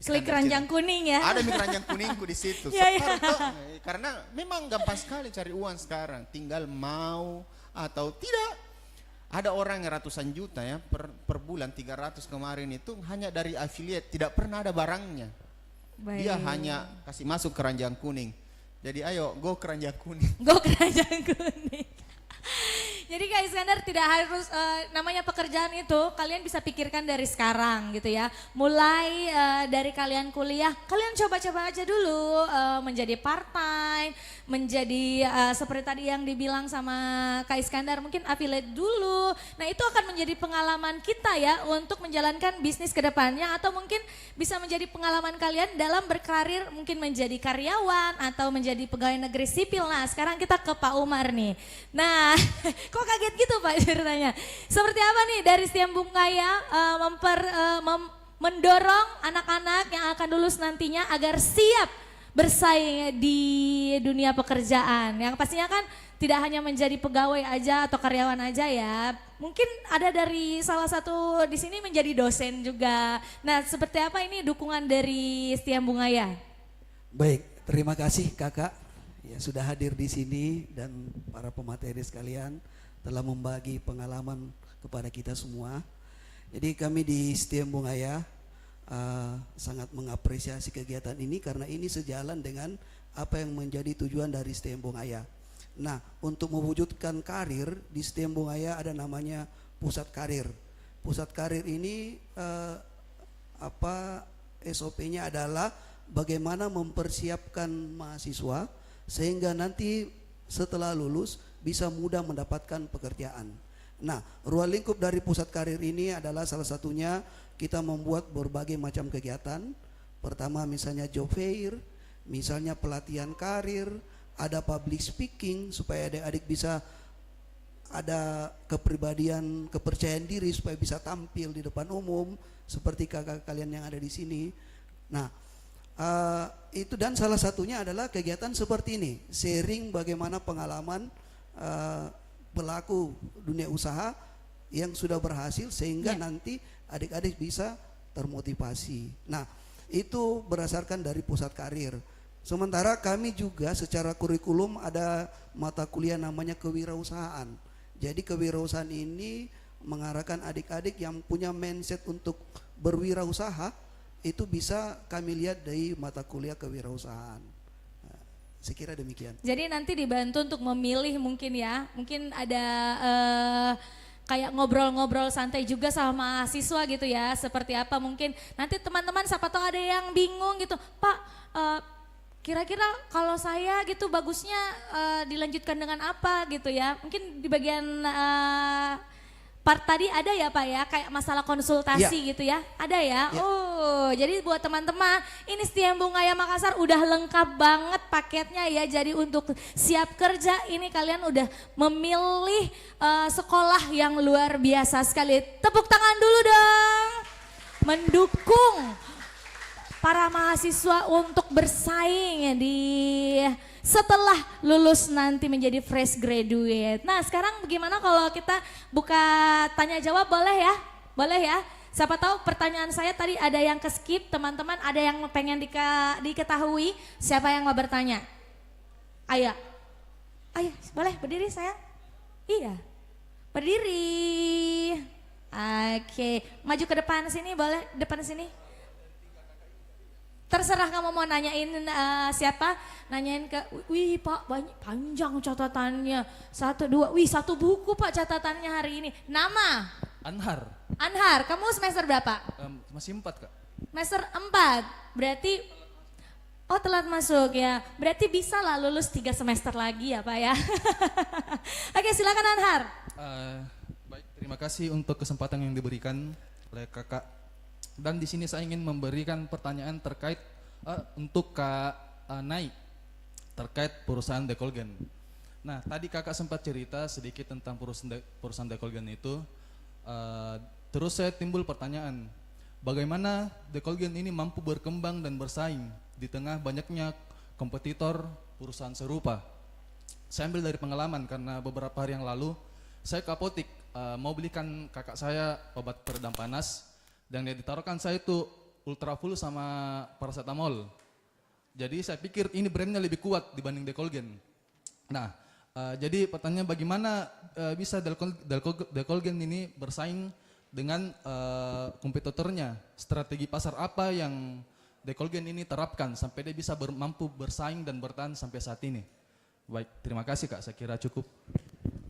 Speaker 2: Klik keranjang kuning ya.
Speaker 1: Ada mik keranjang kuningku di situ.
Speaker 2: Iya, iya.
Speaker 1: Sekarang toh, karena memang gampang sekali cari uang sekarang. Tinggal mau atau tidak. Ada orang yang ratusan juta ya per bulan 300 kemarin itu hanya dari affiliate, tidak pernah ada barangnya. Dia
Speaker 2: Baik.
Speaker 1: hanya kasih masuk keranjang kuning. Jadi ayo go keranjang kuning.
Speaker 2: Go keranjang kuning. Jadi Kak Iskandar tidak harus namanya pekerjaan itu kalian bisa pikirkan dari sekarang gitu ya. Mulai dari kalian kuliah, kalian coba-coba aja dulu menjadi part-time, menjadi seperti tadi yang dibilang sama Kak Iskandar mungkin affiliate dulu. Nah itu akan menjadi pengalaman kita ya untuk menjalankan bisnis ke depannya atau mungkin bisa menjadi pengalaman kalian dalam berkarir mungkin menjadi karyawan atau menjadi pegawai negeri sipil. Nah sekarang kita ke Pak Umar nih. Nah kok kaget gitu Pak ceritanya. Seperti apa nih dari Setiam Bungaya mendorong anak-anak yang akan lulus nantinya agar siap bersaing di dunia pekerjaan. Yang pastinya kan tidak hanya menjadi pegawai aja atau karyawan aja ya. Mungkin ada dari salah satu di sini menjadi dosen juga. Nah seperti apa ini dukungan dari Setiam Bungaya?
Speaker 6: Baik, terima kasih Kakak ya sudah hadir di sini dan para pemateri sekalian telah membagi pengalaman kepada kita semua. Jadi kami di Setiam Bungaya sangat mengapresiasi kegiatan ini karena ini sejalan dengan apa yang menjadi tujuan dari Setiam Bungaya. Nah, untuk mewujudkan karir di Setiam Bungaya ada namanya pusat karir. Pusat karir ini SOP-nya adalah bagaimana mempersiapkan mahasiswa sehingga nanti setelah lulus bisa mudah mendapatkan pekerjaan. Nah, ruang lingkup dari pusat karir ini adalah salah satunya kita membuat berbagai macam kegiatan. Pertama misalnya job fair, misalnya pelatihan karir, ada public speaking supaya adik-adik bisa ada kepribadian, kepercayaan diri supaya bisa tampil di depan umum seperti kakak kalian yang ada di sini. Nah, itu dan salah satunya adalah kegiatan seperti ini, sharing bagaimana pengalaman pelaku dunia usaha yang sudah berhasil sehingga nanti adik-adik bisa termotivasi. Nah, itu berdasarkan dari pusat karir. Sementara kami juga secara kurikulum ada mata kuliah namanya kewirausahaan. Jadi kewirausahaan ini mengarahkan adik-adik yang punya mindset untuk berwirausaha itu bisa kami lihat dari mata kuliah kewirausahaan. Saya kira demikian.
Speaker 2: Jadi nanti dibantu untuk memilih mungkin ya, mungkin ada kayak ngobrol-ngobrol santai juga sama mahasiswa gitu ya, seperti apa mungkin nanti teman-teman siapa tahu ada yang bingung gitu, Pak kira-kira kalau saya gitu bagusnya dilanjutkan dengan apa gitu ya, mungkin di bagian part tadi ada ya Pak ya, kayak masalah konsultasi gitu ya, ada ya. Oh, jadi buat teman-teman, ini Setiam Bungaya Makassar udah lengkap banget paketnya ya. Jadi untuk siap kerja ini kalian udah memilih sekolah yang luar biasa sekali. Tepuk tangan dulu dong, mendukung para mahasiswa untuk bersaing di setelah lulus nanti menjadi fresh graduate. Nah sekarang bagaimana kalau kita buka tanya jawab, boleh ya? Boleh ya? Siapa tahu pertanyaan saya tadi ada yang ke skip, teman-teman ada yang pengen diketahui, siapa yang mau bertanya? Ayo, ayo boleh berdiri sayang? Iya, berdiri. Oke, maju ke depan sini boleh, depan sini. Terserah kamu mau nanyain siapa, nanyain ke, wih Pak banyak, panjang catatannya, 1, 2, wih 1 buku Pak catatannya hari ini. Nama,
Speaker 7: Anhar.
Speaker 2: Anhar, kamu semester berapa?
Speaker 7: Masih 4 Kak.
Speaker 2: Semester 4. Berarti oh telat masuk ya. Berarti bisa lah lulus 3 semester lagi ya Pak ya. Oke, silakan Anhar.
Speaker 7: Baik, terima kasih untuk kesempatan yang diberikan oleh Kakak. Dan di sini saya ingin memberikan pertanyaan terkait untuk Kak Nai terkait perusahaan Dekolgen. Nah, tadi Kakak sempat cerita sedikit tentang perusahaan Dekolgen itu. Terus saya timbul pertanyaan, bagaimana Dekolgen ini mampu berkembang dan bersaing di tengah banyaknya kompetitor perusahaan serupa? Saya ambil dari pengalaman karena beberapa hari yang lalu saya ke apotik mau belikan kakak saya obat peredam panas dan yang ditaruhkan saya itu Ultra Full sama paracetamol. Jadi saya pikir ini brandnya lebih kuat dibanding Dekolgen. Nah, jadi pertanyaan bagaimana bisa Dekolgen ini bersaing dengan kompetitornya? Strategi pasar apa yang Dekolgen ini terapkan sampai dia bisa mampu bersaing dan bertahan sampai saat ini? Baik, terima kasih Kak, saya kira cukup.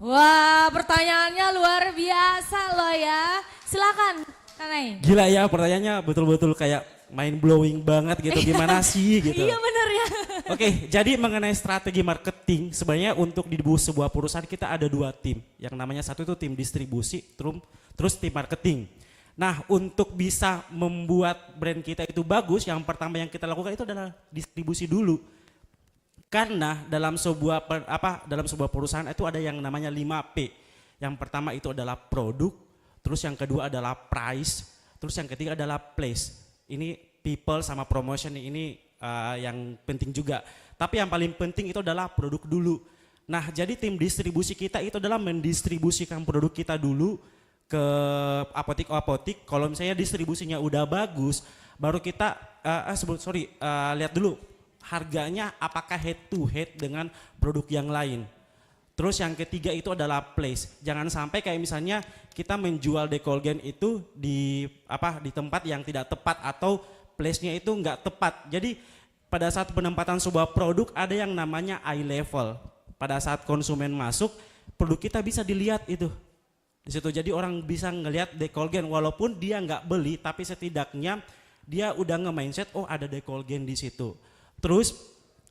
Speaker 2: Wah, pertanyaannya luar biasa loh ya. Silakan, Kanai.
Speaker 4: Gila ya pertanyaannya betul-betul kayak mind blowing banget gitu, gimana sih gitu.
Speaker 2: Iya bener ya.
Speaker 4: Oke, jadi mengenai strategi marketing, sebenarnya untuk di sebuah perusahaan kita ada 2 tim. Yang namanya satu itu tim distribusi, terus tim marketing. Nah, untuk bisa membuat brand kita itu bagus, yang pertama yang kita lakukan itu adalah distribusi dulu. Karena dalam sebuah perusahaan itu ada yang namanya 5P. Yang pertama itu adalah produk, terus yang kedua adalah price, terus yang ketiga adalah place. Ini people sama promotion ini yang penting juga. Tapi yang paling penting itu adalah produk dulu. Nah, jadi tim distribusi kita itu adalah mendistribusikan produk kita dulu ke apotik-apotik. Kalau misalnya distribusinya udah bagus, baru kita lihat dulu harganya apakah head to head dengan produk yang lain. Terus yang ketiga itu adalah place. Jangan sampai kayak misalnya kita menjual Dekolgen itu di tempat yang tidak tepat atau place-nya itu enggak tepat. Jadi pada saat penempatan sebuah produk ada yang namanya eye level. Pada saat konsumen masuk, produk kita bisa dilihat itu. Di situ jadi orang bisa ngelihat Dekolgen walaupun dia enggak beli, tapi setidaknya dia udah nge-mindset oh ada Dekolgen di situ. Terus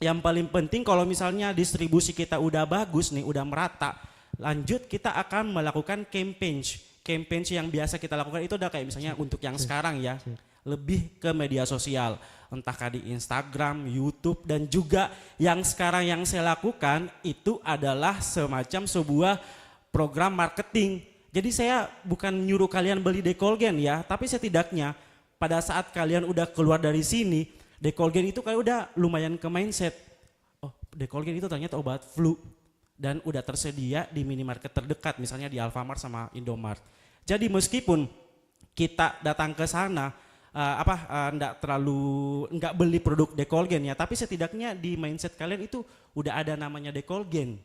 Speaker 4: yang paling penting kalau misalnya distribusi kita udah bagus nih, udah merata, lanjut kita akan melakukan campaign. Campaign yang biasa kita lakukan itu udah kayak misalnya untuk yang sekarang ya, lebih ke media sosial. Entah di Instagram, YouTube, dan juga yang sekarang yang saya lakukan itu adalah semacam sebuah program marketing. Jadi saya bukan nyuruh kalian beli Dekolgen ya, tapi setidaknya pada saat kalian udah keluar dari sini, Dekolgen itu kayak udah lumayan ke mindset. Oh, Dekolgen itu ternyata obat flu dan udah tersedia di minimarket terdekat, misalnya di Alfamart sama Indomart. Jadi meskipun kita datang ke sana enggak beli produk Dekolgen ya, tapi setidaknya di mindset kalian itu udah ada namanya Dekolgen.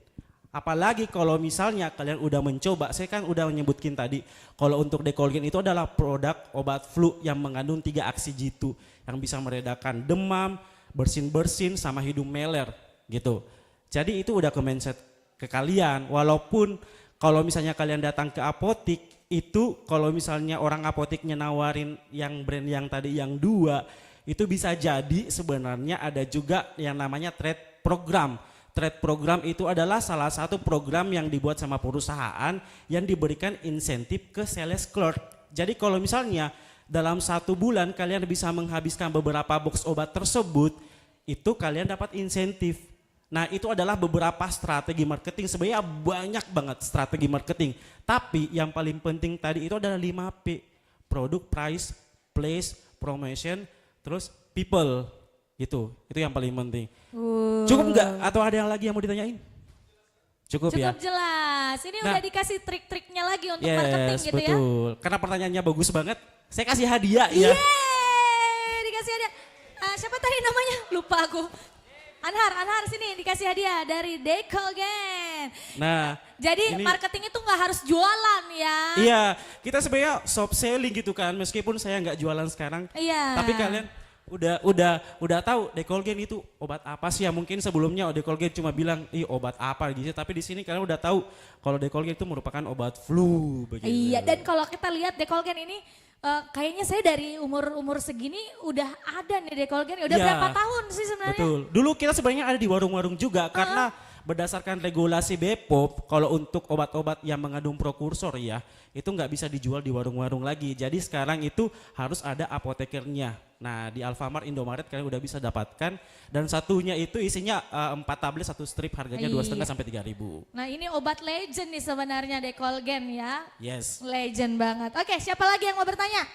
Speaker 4: Apalagi kalau misalnya kalian udah mencoba, saya kan udah menyebutkan tadi, kalau untuk Dekolgen itu adalah produk obat flu yang mengandung 3 aksi jitu yang bisa meredakan demam, bersin-bersin, sama hidung meler gitu. Jadi itu udah ke mindset ke kalian, walaupun kalau misalnya kalian datang ke apotik, itu kalau misalnya orang apotiknya nawarin yang brand yang tadi yang 2, itu bisa jadi sebenarnya ada juga yang namanya trade program. Trade program itu adalah salah satu program yang dibuat sama perusahaan yang diberikan insentif ke sales clerk. Jadi kalau misalnya dalam 1 bulan kalian bisa menghabiskan beberapa box obat tersebut, itu kalian dapat insentif. Nah itu adalah beberapa strategi marketing, sebenarnya banyak banget strategi marketing. Tapi yang paling penting tadi itu adalah 5P, produk, price, place, promotion, terus people. Gitu, itu yang paling penting. Cukup enggak? Atau ada yang lagi yang mau ditanyain? Cukup ya?
Speaker 2: Cukup jelas, ini
Speaker 4: Nah,
Speaker 2: udah dikasih trik-triknya lagi untuk marketing gitu ya.
Speaker 4: Betul, karena pertanyaannya bagus banget, saya kasih hadiah ya.
Speaker 2: Yeay, dikasih hadiah. Siapa tadi namanya? Lupa aku. Anhar sini dikasih hadiah dari Dekolgen.
Speaker 4: Nah,
Speaker 2: jadi
Speaker 4: ini,
Speaker 2: marketing itu nggak harus jualan ya.
Speaker 4: Iya, kita sebenarnya soft selling gitu kan, meskipun saya nggak jualan sekarang.
Speaker 2: Iya.
Speaker 4: Tapi kalian udah tahu Decolgen itu obat apa sih ya, mungkin sebelumnya Decolgen cuma bilang obat apa gitu, tapi di sini kalian udah tahu kalau Decolgen itu merupakan obat flu begitu.
Speaker 2: Iya, dan kalau kita lihat Decolgen ini kayaknya saya dari umur segini udah ada nih Decolgen. Udah
Speaker 4: Iya,
Speaker 2: berapa tahun sih sebenarnya?
Speaker 4: Betul. Dulu kita sebenarnya ada di warung-warung juga karena berdasarkan regulasi BPOM kalau untuk obat-obat yang mengandung prekursor ya itu nggak bisa dijual di warung-warung lagi. Jadi sekarang itu harus ada apotekernya. Nah di Alfamart, Indomaret kalian udah bisa dapatkan dan satunya itu isinya 4 tablet 1 strip harganya 2,5 sampai 3.000.
Speaker 2: Nah ini obat legend nih sebenarnya Decolgen ya.
Speaker 4: Yes.
Speaker 2: Legend banget. Oke, siapa lagi yang mau bertanya?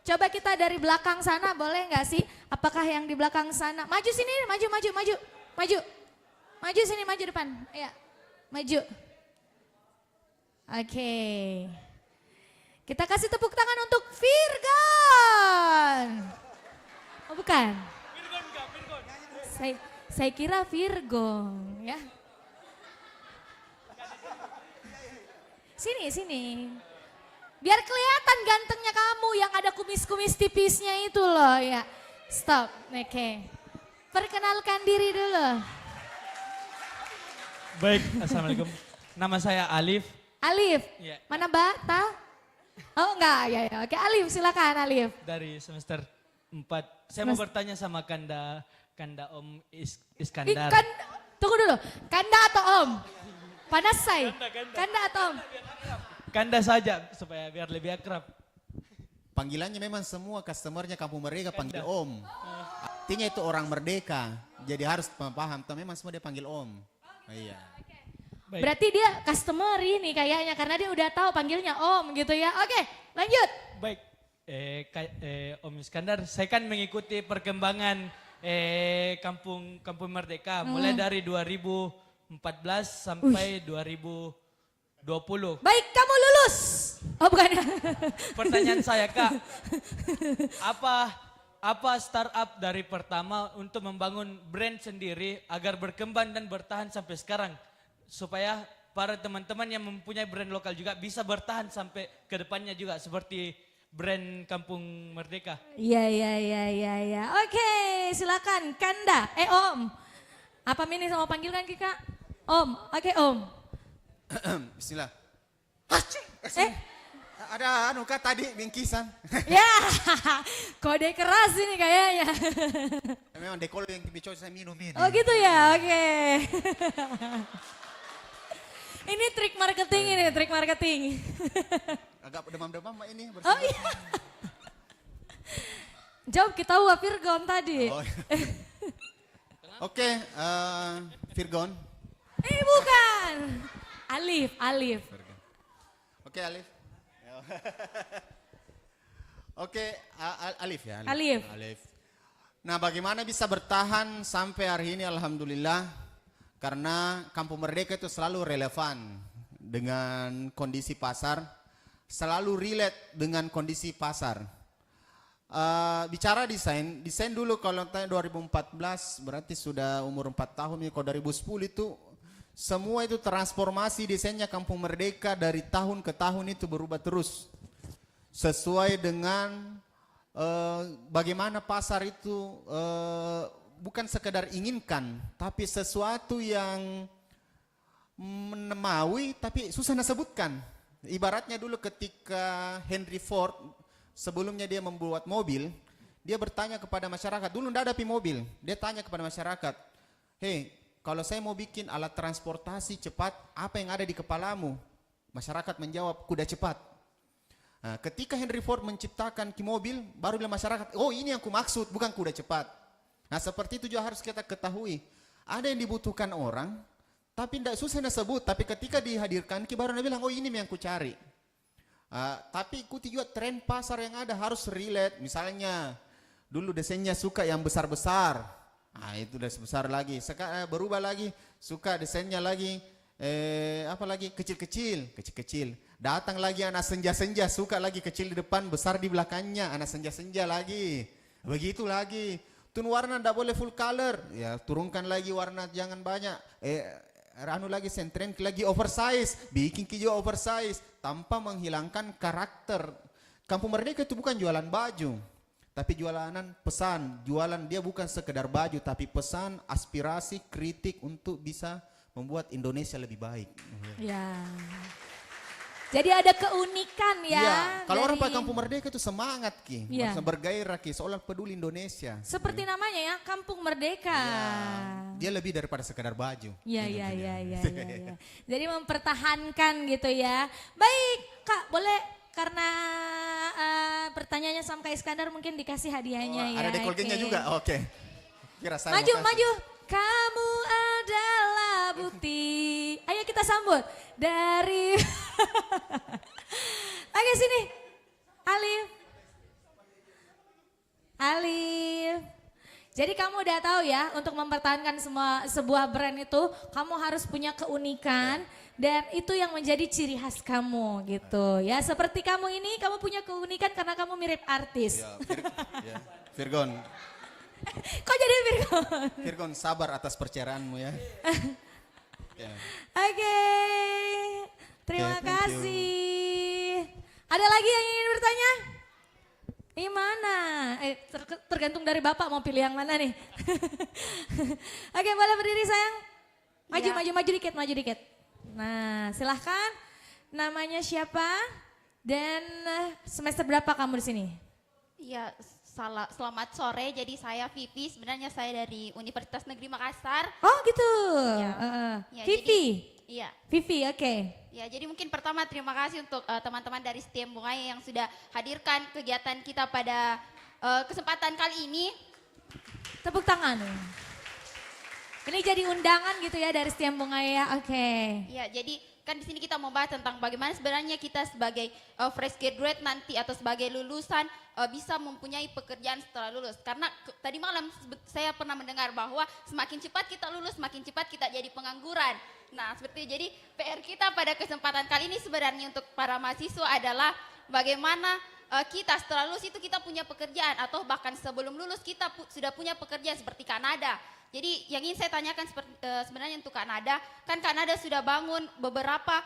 Speaker 2: Coba kita dari belakang sana boleh nggak sih? Apakah yang di belakang sana? Maju sini, maju. Maju sini, maju depan. Ya, maju. Oke. Kita kasih tepuk tangan untuk Virgon. Oh bukan? Saya kira Virgon ya. Sini. Biar kelihatan gantengnya kamu yang ada kumis-kumis tipisnya itu loh ya. Stop, oke. Perkenalkan diri dulu.
Speaker 8: Baik, assalamualaikum. Nama saya Alif.
Speaker 2: Alif,
Speaker 8: Iya.
Speaker 2: mana Mbak? Tahu? Oh enggak, ya. Oke Alif, silakan Alif.
Speaker 8: Dari semester 4. Saya mau bertanya sama Kanda Om Iskandar.
Speaker 2: Tunggu dulu, Kanda atau Om? Panas say. Kanda atau Om?
Speaker 8: Kanda saja supaya biar lebih akrab.
Speaker 1: Panggilannya memang semua customernya Kampung Merdeka panggil Om. Artinya itu orang merdeka. Jadi harus paham, memang semua dia panggil Om. Iya.
Speaker 8: Baik.
Speaker 2: Berarti dia customer ini kayaknya karena dia udah tahu panggilnya Om gitu ya. Oke, lanjut.
Speaker 8: Baik, Om Iskandar, saya kan mengikuti perkembangan Kampung Merdeka mulai dari 2014 sampai 2020.
Speaker 2: Baik, kamu lulus. Oh bukan.
Speaker 8: Pertanyaan saya Kak, apa startup dari pertama untuk membangun brand sendiri agar berkembang dan bertahan sampai sekarang supaya para teman-teman yang mempunyai brand lokal juga bisa bertahan sampai ke depannya juga seperti brand Kampung Merdeka.
Speaker 2: Iya. Oke, silakan Kanda. Om. Apa Mini sama panggilan Kika? Om. Oke, Om.
Speaker 1: Bismillah.
Speaker 2: Eh,
Speaker 1: Ada Kak tadi bingkisan.
Speaker 2: ya. Kode keras ini kayaknya.
Speaker 1: Memang dekol yang bicara saya minum ini.
Speaker 2: Oh gitu ya, oke. Ini trik marketing.
Speaker 1: Agak demam-demam Mbak ini.
Speaker 2: Oh iya. Jawab kita Virgon tadi.
Speaker 1: Oh, iya. Oke, Virgon.
Speaker 2: Bukan. Alif.
Speaker 1: Oke, Alif. Oke, Alif ya.
Speaker 2: Alif.
Speaker 1: Nah, bagaimana bisa bertahan sampai hari ini? Alhamdulillah, karena Kampung Merdeka itu selalu relevan dengan kondisi pasar, selalu relate dengan kondisi pasar. Bicara desain dulu kalau tanya 2014 berarti sudah umur 4 tahun ya. Kalau 2010 itu semua itu transformasi desainnya Kampung Merdeka dari tahun ke tahun itu berubah terus. Sesuai dengan bagaimana pasar itu bukan sekedar inginkan, tapi sesuatu yang menemaui tapi susah disebutkan. Ibaratnya dulu ketika Henry Ford sebelumnya dia membuat mobil, dia bertanya kepada masyarakat, dulu tidak ada mobil, dia tanya kepada masyarakat, "Hei, kalau saya mau bikin alat transportasi cepat, apa yang ada di kepalamu?" Masyarakat menjawab, "Kuda cepat." Nah, ketika Henry Ford menciptakan mobil, baru bilang masyarakat, "Oh ini yang kumaksud, bukan kuda cepat." Nah seperti itu juga harus kita ketahui. Ada yang dibutuhkan orang, tapi tidak susah disebut, tapi ketika dihadirkan, baru dia bilang, "Oh ini yang ku cari." Tapi ikuti juga tren pasar yang ada, harus relate. Misalnya, dulu desainnya suka yang besar-besar. Itu udah sebesar lagi. Sekarang berubah lagi, suka desainnya lagi apa lagi kecil-kecil. Datang lagi anak senja-senja, suka lagi kecil di depan, besar di belakangnya, anak senja-senja lagi. Begitu lagi. Tun warna tidak boleh full color, ya turunkan lagi warna, jangan banyak. Lagi sentren lagi oversize, bikin juga oversize tanpa menghilangkan karakter. Kampung Merdeka itu bukan jualan baju, Tapi jualan pesan, jualan dia bukan sekedar baju, tapi pesan, aspirasi, kritik untuk bisa membuat Indonesia lebih baik.
Speaker 2: Ya. Jadi ada keunikan ya.
Speaker 1: Iya, kalau orang
Speaker 2: dari-
Speaker 1: pakai Kampung Merdeka itu semangat Ki,
Speaker 2: Iya.
Speaker 1: maksudnya bergairah Ki, seolah peduli Indonesia.
Speaker 2: Seperti namanya ya, Kampung Merdeka.
Speaker 1: Ya, dia lebih daripada sekedar baju.
Speaker 2: Iya,
Speaker 1: Gitu
Speaker 2: iya,
Speaker 1: dia.
Speaker 2: iya, iya, iya. Jadi mempertahankan gitu ya. Baik, Kak, boleh karena pertanyaannya sama Kak Iskandar mungkin dikasih hadiahnya
Speaker 1: Oh,
Speaker 2: ya.
Speaker 1: ada dekolgetnya
Speaker 2: Oke.
Speaker 1: juga, oke. Kira saya
Speaker 2: Maju,
Speaker 1: mau kasih.
Speaker 2: maju. Kamu adalah bukti. Ayo kita sambut dari. Oke sini, Alif. Alif. Jadi kamu udah tahu ya, untuk mempertahankan sebuah brand itu, kamu harus punya keunikan dan itu yang menjadi ciri khas kamu gitu ya. Seperti kamu ini, kamu punya keunikan karena kamu mirip artis.
Speaker 1: Ya, ya. Virgon,
Speaker 2: Kok jadi Virgo?
Speaker 1: Virgon sabar atas perceraianmu ya. Ya.
Speaker 2: Oke, terima
Speaker 1: Oke, thank you.
Speaker 2: kasih. Ada lagi yang ingin bertanya? Gimana? Tergantung dari Bapak mau pilih yang mana nih. Oke, boleh berdiri sayang. Maju,
Speaker 9: Ya.
Speaker 2: maju dikit, maju dikit. Nah, silahkan. Namanya siapa? Dan semester berapa kamu di sini?
Speaker 9: Iya, selamat sore. Jadi saya Vivi, sebenarnya saya dari Universitas Negeri Makassar.
Speaker 2: Oh gitu.
Speaker 9: Ya. Ya,
Speaker 2: Vivi.
Speaker 9: Iya.
Speaker 2: Vivi, oke.
Speaker 9: Ya, jadi mungkin pertama terima kasih untuk teman-teman dari STIM Bungaya yang sudah hadirkan kegiatan kita pada kesempatan kali ini.
Speaker 2: Tepuk tangan. Ini jadi undangan gitu ya dari Setiam Bungaya, oke.
Speaker 9: Ya, jadi kan di sini kita membahas tentang bagaimana sebenarnya kita sebagai fresh graduate nanti atau sebagai lulusan bisa mempunyai pekerjaan setelah lulus. Karena tadi malam saya pernah mendengar bahwa semakin cepat kita lulus, semakin cepat kita jadi pengangguran. Nah, seperti itu. Jadi PR kita pada kesempatan kali ini sebenarnya untuk para mahasiswa adalah bagaimana kita setelah lulus itu kita punya pekerjaan atau bahkan sebelum lulus kita sudah punya pekerjaan seperti Kanada. Jadi yang ingin saya tanyakan sebenarnya untuk Kanada, kan Kanada sudah bangun beberapa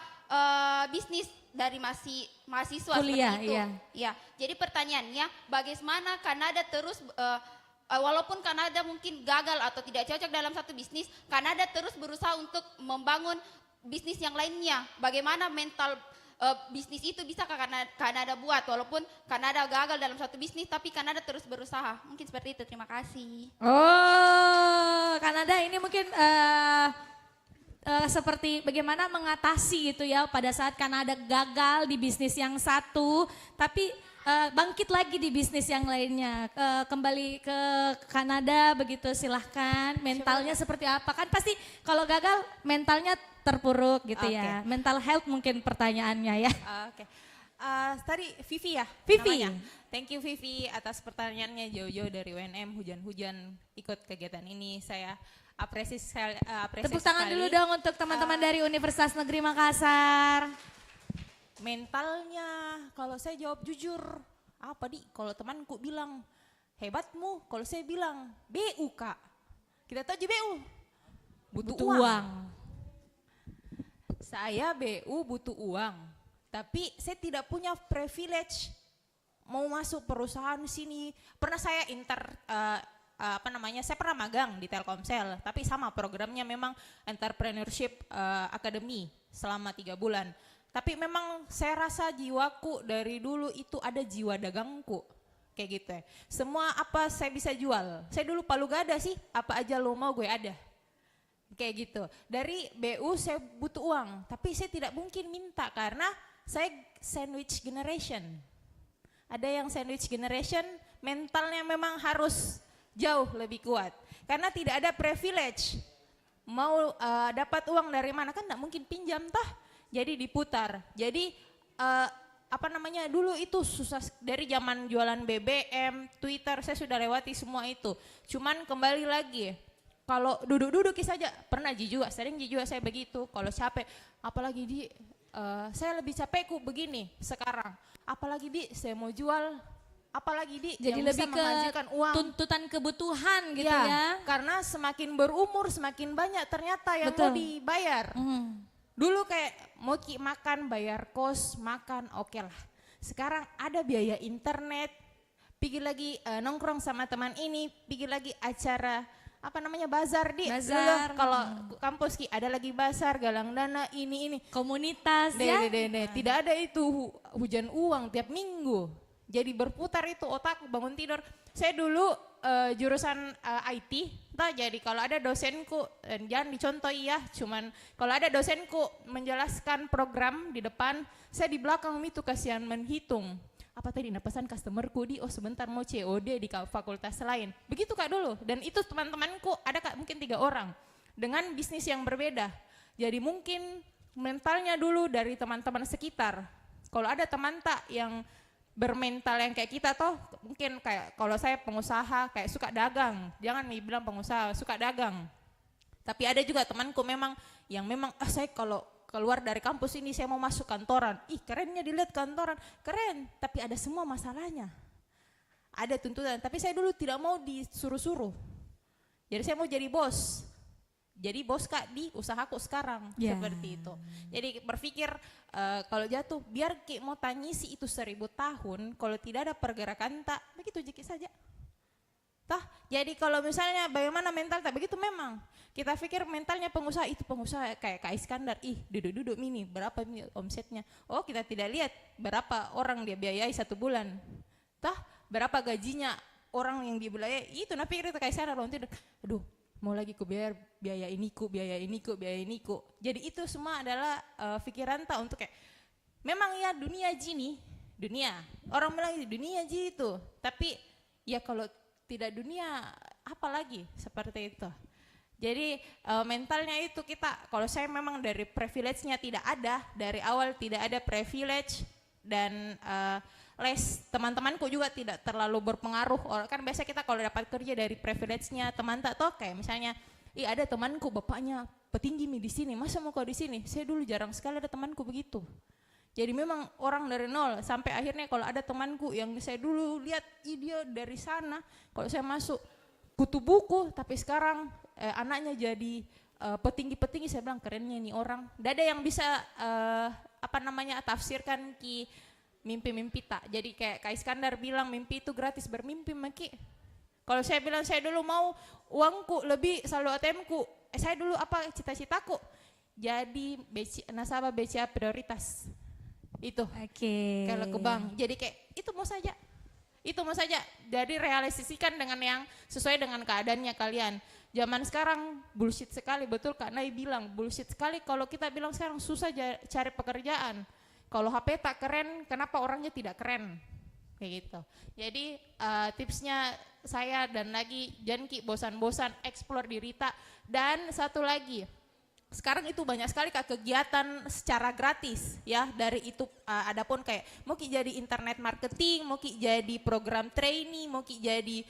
Speaker 9: bisnis dari mahasiswa
Speaker 2: Kuliah,
Speaker 9: seperti itu.
Speaker 2: iya.
Speaker 9: Ya, jadi pertanyaannya bagaimana Kanada terus walaupun Kanada mungkin gagal atau tidak cocok dalam satu bisnis, Kanada terus berusaha untuk membangun bisnis yang lainnya. Bagaimana mental bisnis itu bisa Kanada buat walaupun Kanada gagal dalam satu bisnis tapi Kanada terus berusaha. Mungkin seperti itu. Terima kasih.
Speaker 2: Oh, Kanada ini mungkin seperti bagaimana mengatasi gitu ya pada saat Kanada gagal di bisnis yang satu, tapi bangkit lagi di bisnis yang lainnya. Kembali ke Kanada begitu, silahkan. Mentalnya seperti apa? Kan pasti kalau gagal mentalnya terpuruk gitu ya. Mental health mungkin pertanyaannya ya.
Speaker 5: Oke. Tadi Vivi ya?
Speaker 2: Vivi.
Speaker 5: namanya? Thank you Vivi atas pertanyaannya jauh-jauh dari UNM, hujan-hujan ikut kegiatan ini. Saya apresiasi
Speaker 2: Tepuk tangan
Speaker 5: sekali.
Speaker 2: dulu dong untuk teman-teman dari Universitas Negeri Makassar.
Speaker 5: Mentalnya, kalau saya jawab jujur, apa di? Kalau temanku bilang, hebatmu. Kalau saya bilang, BU Kak. Kita tahu aja BU. Butuh uang. Saya BU butuh uang. Tapi saya tidak punya privilege mau masuk perusahaan sini. Pernah saya saya pernah magang di Telkomsel, tapi sama programnya memang entrepreneurship academy selama 3 bulan. Tapi memang saya rasa jiwaku dari dulu itu ada jiwa dagangku, kayak gitu ya. Semua apa saya bisa jual. Saya dulu Palu Gada sih, apa aja lo mau gue ada. Kayak gitu. Dari BU saya butuh uang, tapi saya tidak mungkin minta karena saya sandwich generation. Ada yang sandwich generation, mentalnya memang harus jauh lebih kuat. Karena tidak ada privilege. Mau dapat uang dari mana, kan tidak mungkin pinjam toh. Jadi diputar. Jadi dulu itu susah dari zaman jualan BBM, Twitter, saya sudah lewati semua itu. Cuman kembali lagi, kalau duduk-duduk saja, pernah juga, sering juga saya begitu. Kalau capek, apalagi saya lebih capekku begini sekarang. Apalagi saya mau jual, apalagi
Speaker 2: Jadi
Speaker 5: yang
Speaker 2: lebih
Speaker 5: bisa
Speaker 2: ke
Speaker 5: menghasilkan uang.
Speaker 2: tuntutan kebutuhan gitu ya.
Speaker 5: Karena semakin berumur semakin banyak ternyata yang
Speaker 2: Betul.
Speaker 5: mau dibayar. Dulu kayak mau makan, bayar kos, makan, oke lah. Sekarang ada biaya internet, pergi lagi nongkrong sama teman ini, pergi lagi acara apa namanya bazar di
Speaker 2: Bazar.
Speaker 5: dulu kalau kampus Ki ada lagi bazar galang dana ini
Speaker 2: Komunitas ya.
Speaker 5: tidak ada itu hujan uang tiap minggu jadi berputar itu otak bangun tidur saya dulu jurusan IT jadi kalau ada dosenku jangan dicontoh ya cuman kalau ada dosenku menjelaskan program di depan saya di belakang itu kasihan menghitung apa tadi pesan customerku sebentar mau COD di fakultas lain. Begitu Kak dulu dan itu teman-temanku ada Kak mungkin 3 orang dengan bisnis yang berbeda. Jadi mungkin mentalnya dulu dari teman-teman sekitar. Kalau ada teman tak yang bermental yang kayak kita toh mungkin kayak kalau saya pengusaha kayak suka dagang. Jangan bilang pengusaha, suka dagang. Tapi ada juga temanku memang yang memang saya kalau keluar dari kampus ini saya mau masuk kantoran. Kerennya dilihat kantoran, keren. Tapi ada semua masalahnya. Ada tuntutan, tapi saya dulu tidak mau disuruh-suruh. Jadi saya mau jadi bos. Jadi bos Kak di usahaku sekarang, seperti itu. Jadi berpikir kalau jatuh, biar Ki mau tangisi itu 1000 tahun, kalau tidak ada pergerakan tak, begitu jiki saja. Jadi kalau misalnya bagaimana mental tak begitu memang kita pikir mentalnya pengusaha itu pengusaha kayak Kak Iskandar duduk-duduk mini berapa ini omsetnya kita tidak lihat berapa orang dia biayai 1 bulan berapa gajinya orang yang dibiayai itu nah pikir itu Kak Iskandar aduh mau lagi ku biaya ini ku jadi itu semua adalah pikiran tak untuk kayak memang ya dunia orang bilang dunia itu tapi ya kalau tidak dunia apalagi seperti itu. Jadi mentalnya itu kita kalau saya memang dari privilege-nya tidak ada dari awal tidak ada privilege dan les teman-temanku juga tidak terlalu berpengaruh kan biasa kita kalau dapat kerja dari privilege-nya teman tak toh kayak misalnya ada temanku bapaknya petinggi di sini masa mau kau di sini saya dulu jarang sekali ada temanku begitu. Jadi memang orang dari nol sampai akhirnya kalau ada temanku yang saya dulu lihat dia dari sana, kalau saya masuk kutu buku tapi sekarang anaknya jadi petinggi-petinggi saya bilang kerennya nih orang. Tidak ada yang bisa tafsirkan Ki mimpi-mimpi tak. Jadi kayak Kak Iskandar bilang mimpi itu gratis bermimpi Maki. Kalau saya bilang saya dulu mau uangku lebih saldo ATM-ku, saya dulu apa cita-citaku jadi nasabah BCA prioritas. Itu kalau ke bank jadi kayak itu mau saja jadi realisasikan dengan yang sesuai dengan keadaannya kalian zaman sekarang bullshit sekali betul Kak Nay bilang bullshit sekali kalau kita bilang sekarang susah cari pekerjaan kalau HP tak keren kenapa orangnya tidak keren kayak gitu jadi tipsnya saya dan lagi jangan Ki bosan-bosan explore diri tak dan satu lagi sekarang itu banyak sekali Kak kegiatan secara gratis ya dari itu adapun kayak mau Ki jadi internet marketing, mau Ki jadi program trainee, mau Ki jadi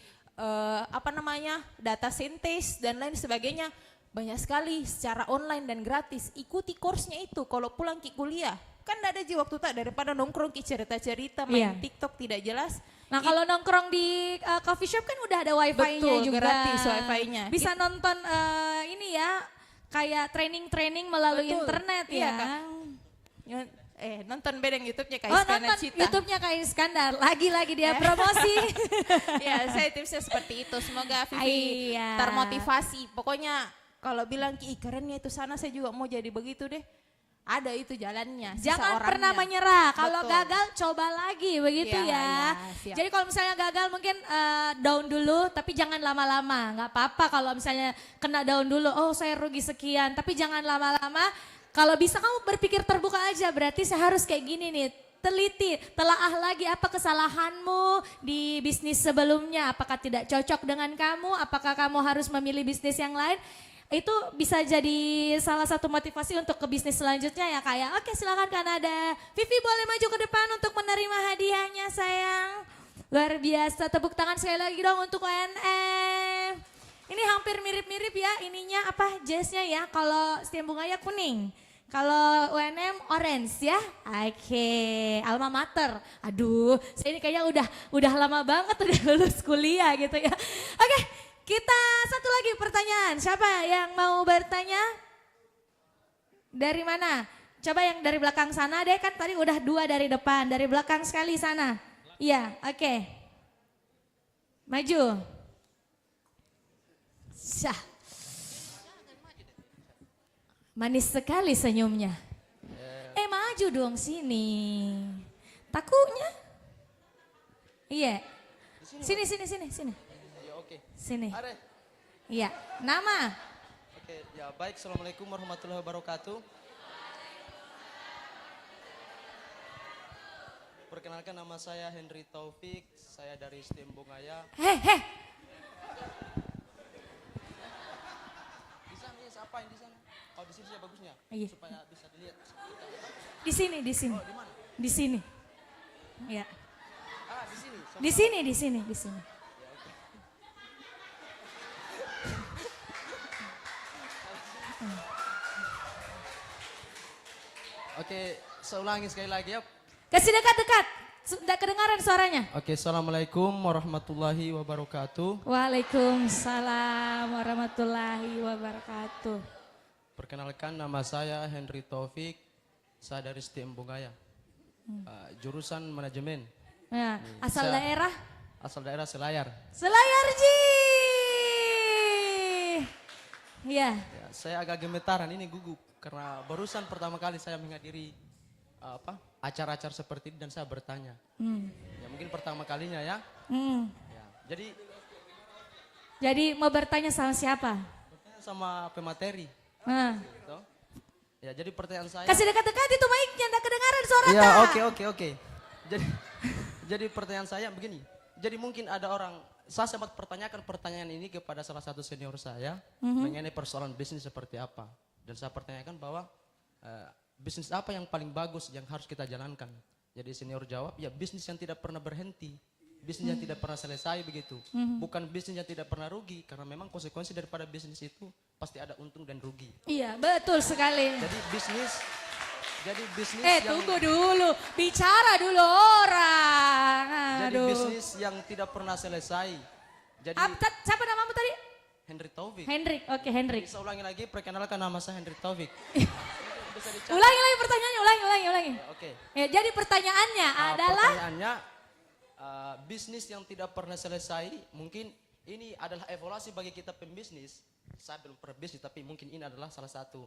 Speaker 5: data scientist dan lain sebagainya banyak sekali secara online dan gratis ikuti course-nya itu kalau pulang Ki kuliah kan tidak ada waktu tak daripada nongkrong Ki cerita-cerita main TikTok tidak jelas.
Speaker 2: Nah kalau nongkrong di coffee shop kan udah ada wifi-nya juga
Speaker 5: gratis wifi-nya
Speaker 2: bisa nonton ini ya kayak training melalui internet ya.
Speaker 5: Kak. Nonton bedeng YouTube-nya Kak
Speaker 2: Iskandar.
Speaker 5: Nonton Cita.
Speaker 2: YouTube-nya Kak Iskandar. Lagi-lagi dia promosi.
Speaker 5: Ya, saya tipsnya seperti itu. Semoga Vivi termotivasi. Pokoknya kalau bilang Ki kerennya itu sana saya juga mau jadi begitu deh. Ada itu jalannya.
Speaker 2: Jangan pernah menyerah. Kalau gagal coba lagi begitu ya. Jadi kalau misalnya gagal mungkin down dulu tapi jangan lama-lama. Nggak apa-apa kalau misalnya kena down dulu. Oh saya rugi sekian. Tapi jangan lama-lama. Kalau bisa kamu berpikir terbuka aja. Berarti saya harus kayak gini nih. Teliti, telaah lagi apa kesalahanmu di bisnis sebelumnya. Apakah tidak cocok dengan kamu? Apakah kamu harus memilih bisnis yang lain? Itu bisa jadi salah satu motivasi untuk ke bisnis selanjutnya ya Kak ya. Oke silakan Kak Nada. Vivi boleh maju ke depan untuk menerima hadiahnya sayang. Luar biasa tepuk tangan sekali lagi dong untuk UNM. Ini hampir mirip-mirip ya ininya apa jazznya ya. Kalau Setiam Bungaya kuning. Kalau UNM orange ya. Oke, alma mater. Aduh, saya ini kayaknya udah lama banget udah lulus kuliah gitu ya. Oke. Kita satu lagi pertanyaan, siapa yang mau bertanya? Dari mana? Coba yang dari belakang sana deh, kan tadi udah 2 dari depan, dari belakang sekali sana. Iya, oke. Maju. Syah. Manis sekali senyumnya. Maju dong sini. Takutnya. Iya. Sini.
Speaker 10: Ya oke.
Speaker 2: Sini.
Speaker 10: Are.
Speaker 2: Iya. Nama.
Speaker 10: Oke, ya baik. Assalamualaikum warahmatullahi wabarakatuh. Perkenalkan nama saya Henry Taufik. Saya dari STM Bongaya.
Speaker 2: Heh.
Speaker 10: Di sana ya, siapa yang di sana? Oh, di sini ya bagusnya.
Speaker 2: Iya.
Speaker 10: Supaya bisa dilihat.
Speaker 2: Di sini.
Speaker 10: Oh, di mana?
Speaker 2: Di sini. Ya.
Speaker 10: Ah, di sini.
Speaker 2: Di sini.
Speaker 10: Oke, saya ulangi sekali lagi ya.
Speaker 2: Kasih dekat. Sudah kedengaran suaranya?
Speaker 10: Oke, assalamualaikum warahmatullahi wabarakatuh.
Speaker 2: Waalaikumsalam warahmatullahi wabarakatuh.
Speaker 10: Perkenalkan nama saya Henry Taufik. Saya dari STM Bongaya. Jurusan manajemen.
Speaker 2: Nah, asal
Speaker 10: Saya-
Speaker 2: daerah?
Speaker 10: Asal daerah Selayar.
Speaker 2: Selayar Ji. Iya.
Speaker 10: Ya, saya agak gemetaran ini gugup karena barusan pertama kali saya menghadiri acara-acara seperti ini dan saya bertanya. Ya mungkin pertama kalinya ya. Ya,
Speaker 2: Jadi mau bertanya sama siapa?
Speaker 10: bertanya sama pemateri.
Speaker 2: Nah.
Speaker 10: Gitu. Ya jadi pertanyaan saya.
Speaker 2: Kasih dekat-dekat itu mic-nya, enggak kedengaran suara
Speaker 10: Ya
Speaker 2: tak?
Speaker 10: oke. Jadi pertanyaan saya begini. Jadi mungkin ada orang, saya sempat pertanyakan pertanyaan ini kepada salah satu senior saya mengenai persoalan bisnis seperti apa. Dan saya pertanyakan bahwa bisnis apa yang paling bagus yang harus kita jalankan. Jadi senior jawab, ya bisnis yang tidak pernah berhenti. Bisnis yang tidak pernah selesai begitu. Bukan bisnis yang tidak pernah rugi. Karena memang konsekuensi daripada bisnis itu pasti ada untung dan rugi.
Speaker 2: Iya, betul sekali.
Speaker 10: Jadi bisnis
Speaker 2: Tunggu dulu. Bicara dulu orang.
Speaker 10: Jadi
Speaker 2: Aduh.
Speaker 10: bisnis yang tidak pernah selesai. Jadi
Speaker 2: Siapa namamu tadi?
Speaker 10: Henry Taufik.
Speaker 2: Hendrik. Oke, Hendrik.
Speaker 10: Bisa ulangi lagi, perkenalkan nama saya Henry Taufik. Bisa dicatat.
Speaker 2: Ulangi lagi pertanyaannya, ulangi.
Speaker 10: Oke.
Speaker 2: Ya, jadi pertanyaannya adalah
Speaker 10: Pertanyaannya, bisnis yang tidak pernah selesai, mungkin ini adalah evaluasi bagi kita pembisnis. Saya belum pernah bisnis, tapi mungkin ini adalah salah satu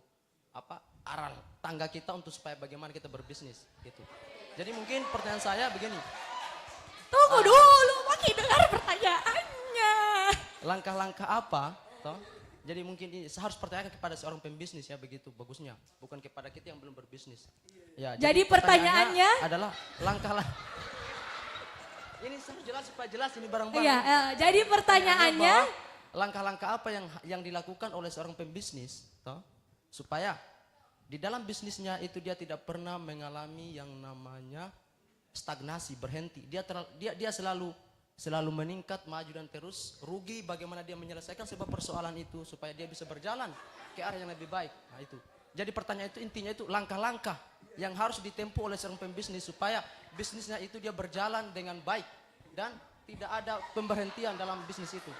Speaker 10: aral tangga kita untuk supaya bagaimana kita berbisnis gitu. Jadi mungkin pertanyaan saya begini,
Speaker 2: tunggu dulu, makin dengar pertanyaannya.
Speaker 10: langkah-langkah apa toh? Jadi mungkin ini saya harus pertanyakan kepada seorang pembisnis ya begitu bagusnya, bukan kepada kita yang belum berbisnis. Ya,
Speaker 2: Jadi pertanyaannya
Speaker 10: adalah langkah-langkah. Ini saya jelas supaya jelas ini barang-barang.
Speaker 2: Iya, jadi pertanyaannya
Speaker 10: Bahwa langkah-langkah apa yang dilakukan oleh seorang pembisnis toh, supaya di dalam bisnisnya itu dia tidak pernah mengalami yang namanya stagnasi, berhenti. Dia selalu meningkat, maju dan terus. Rugi bagaimana dia menyelesaikan sebuah persoalan itu supaya dia bisa berjalan ke arah yang lebih baik. Nah itu. Jadi pertanyaan itu intinya itu langkah-langkah yang harus ditempuh oleh seorang pembisnis supaya bisnisnya itu dia berjalan dengan baik dan tidak ada pemberhentian dalam bisnis itu.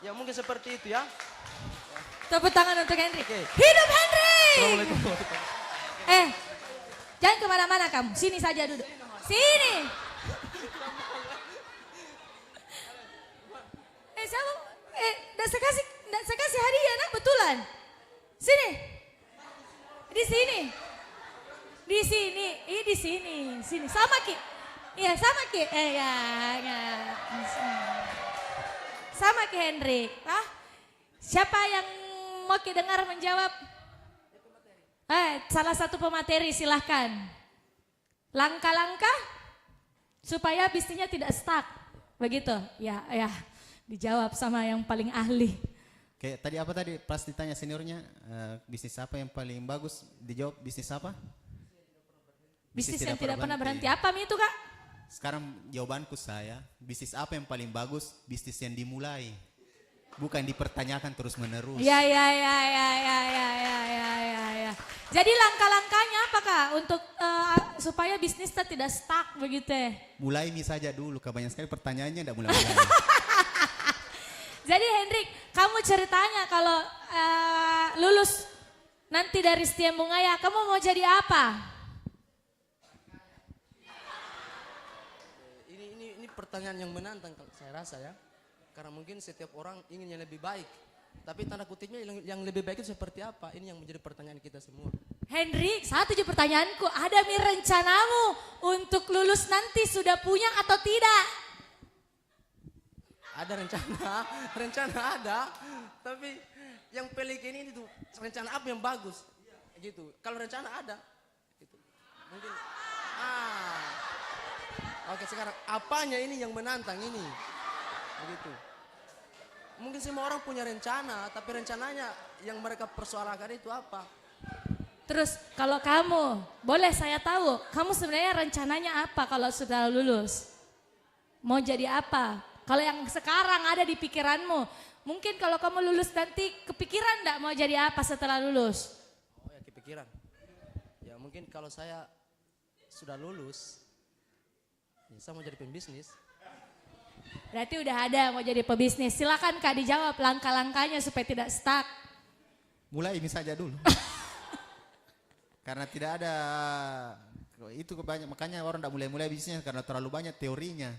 Speaker 10: Ya mungkin seperti itu ya.
Speaker 2: tepuk tangan untuk Hendrik.
Speaker 10: Oke.
Speaker 2: Hidup Hendrik!
Speaker 10: Assalamualaikum warahmatullahi wabarakatuh.
Speaker 2: Jangan kemana-mana kamu, sini saja duduk. Sini. Saya kasih hadiah nak betulan. Sini. Di sini. Di sini. Di sini. Sini. Sama Ki. Iya sama Ki. Ya. Sama Ki Hendrik. Siapa yang mau Ki dengar menjawab? Salah satu pemateri silahkan. Langkah-langkah supaya bisnisnya tidak stuck. Begitu? Ya. Dijawab sama yang paling ahli.
Speaker 1: Oke, tadi apa tadi? Pas ditanya seniornya, bisnis apa yang paling bagus? Dijawab bisnis apa?
Speaker 2: Bisnis yang tidak pernah berhenti. Apa itu Kak?
Speaker 1: Sekarang jawabanku saya, bisnis apa yang paling bagus? Bisnis yang dimulai. Bukan dipertanyakan terus menerus.
Speaker 2: Ya. Jadi langkah-langkahnya apa Kak untuk supaya bisnisnya tidak stuck begitu ya?
Speaker 1: Mulai saja dulu, kebanyakan sekali pertanyaannya tidak mulai-mulai.
Speaker 2: Jadi Hendrik, kamu ceritanya kalau lulus nanti dari STM Bongaya, kamu mau jadi apa?
Speaker 10: Ini pertanyaan yang menantang kalau saya rasa ya. Karena mungkin setiap orang ingin yang lebih baik. Tapi tanda kutipnya yang lebih baik itu seperti apa? Ini yang menjadi pertanyaan kita semua.
Speaker 2: Hendrik, satu aja pertanyaanku, ada rencanamu untuk lulus nanti sudah punya atau tidak?
Speaker 10: Ada rencana, rencana ada. Tapi yang pelik ini tuh rencana apa yang bagus? Gitu. Kalau rencana ada, gitu. Mungkin. Oke, sekarang apanya ini yang menantang ini? Begitu. Mungkin semua orang punya rencana, tapi rencananya yang mereka persoalkan itu apa?
Speaker 2: Terus kalau kamu, boleh saya tahu, kamu sebenarnya rencananya apa kalau sudah lulus? Mau jadi apa? Kalau yang sekarang ada di pikiranmu, mungkin kalau kamu lulus nanti kepikiran enggak mau jadi apa setelah lulus?
Speaker 10: Oh ya, kepikiran. Ya mungkin kalau saya sudah lulus, ya saya mau jadi pembisnis.
Speaker 2: Berarti udah ada mau jadi pebisnis. Silakan Kak dijawab langkah-langkahnya supaya tidak stuck.
Speaker 1: Mulai ini saja dulu. Karena tidak ada itu kebanyak, makanya orang tidak mulai-mulai bisnisnya karena terlalu banyak teorinya.